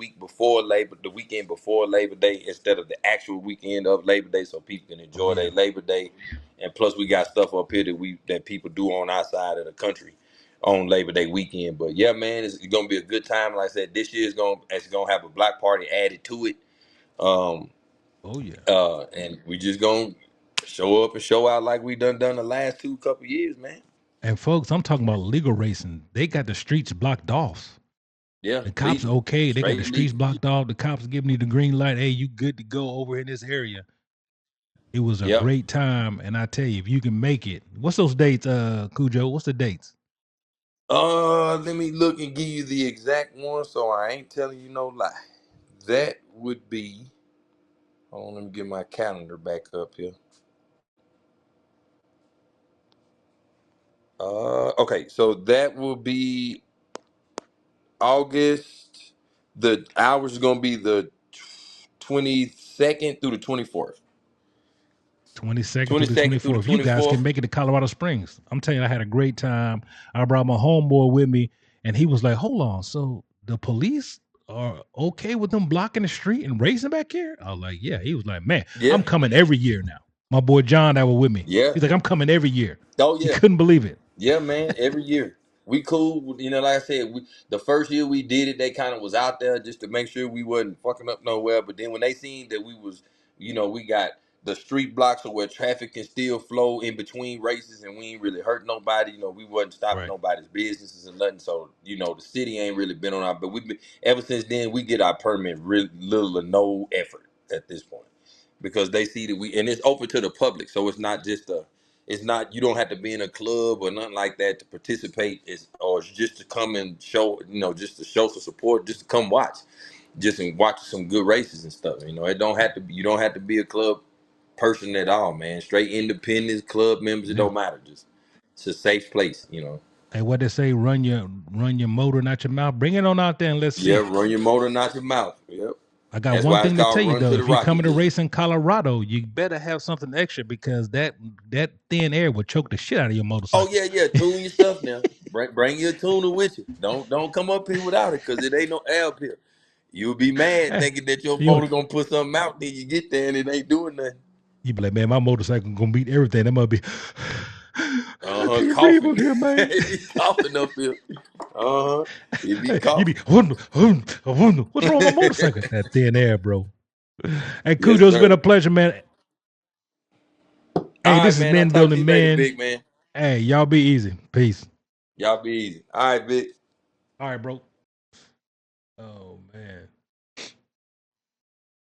weekend before Labor Day instead of the actual weekend of Labor Day, so people can Oh enjoy yeah. their Labor Day. And plus, we got stuff up here that people do on our side of the country on Labor Day weekend. But yeah, man, it's gonna be a good time. Like I said, this year it's gonna have a black party added to it. Um, Oh yeah. and we just gonna show up and show out like we done the last two couple years, man. And folks, I'm talking about legal racing. They got the streets blocked off. Yeah, The cops are legal, okay. They got the straight streets legal. blocked off. The cops are giving you the green light. Hey, you good to go over in this area. It was a Yep. great time, and I tell you, if you can make it, what's those dates, Cujo? What's the dates? Let me look and give you the exact one so I ain't telling you no lie. That would be, hold on, let me get my calendar back up here. Okay, so that will be August. The hours is gonna be the 22nd through the 24th. 22nd through the 22nd through the 24th. You guys can 24th. make it to Colorado Springs. I'm telling you, I had a great time. I brought my homeboy with me, and he was like, "Hold on, so the police are okay with them blocking the street and racing back here?" I was like, "Yeah." He was like, "Man, I'm Yeah, coming every year now." My boy John that was with me. yeah. He's like, "I'm coming every year." Oh He yeah. couldn't believe it. Yeah, man. Every year we cool. You know, like I said, the first year we did it, they kind of was out there just to make sure we wasn't fucking up nowhere. But then when they seen that we was, we got the street blocks of where traffic can still flow in between races, and we ain't really hurt nobody. We wasn't stopping Right. nobody's businesses and nothing. So the city ain't really been on our. But we've been ever since then. We get our permit really little or no effort at this point because they see that and it's open to the public, so it's not just a. It's not, you don't have to be in a club or nothing like that to participate. Or just to come and show, just to show some support, just to come watch, just and watch some good races and stuff. It don't have to be, you don't have to be a club person at all, man. Straight independent club members, it Yeah. don't matter. Just it's a safe place. Hey, what they say? Run your motor, not your mouth. Bring it on out there and let's Yeah, see. run your motor, not your mouth. Yep. I got That's one why it's thing to tell called you Run though. to the If you Rocky coming to Good. race in Colorado, you better have something extra because that thin air will choke the shit out of your Oh motorcycle. yeah, yeah. Tune your stuff now. Bring your tuner with you. Don't come up here without it, cause it ain't no air up here. You'll be mad Hey, thinking that your you motor gonna put something out, then you get there and it ain't doing nothing. you be like, man, my motorcycle gonna beat everything. That must be. I can't breathe Coughing. on here, man. It be coughing up here. Uh-huh. It be You be. coughing. What's wrong with my motorcycle? That thin air, bro. Hey, Yes, Kudos, been a sir. pleasure, man. Hey, All this right, is man. I'll Men talk to you Building later, Men. big man. Hey, y'all be easy. Peace. Y'all be easy. All right, big. All right, bro.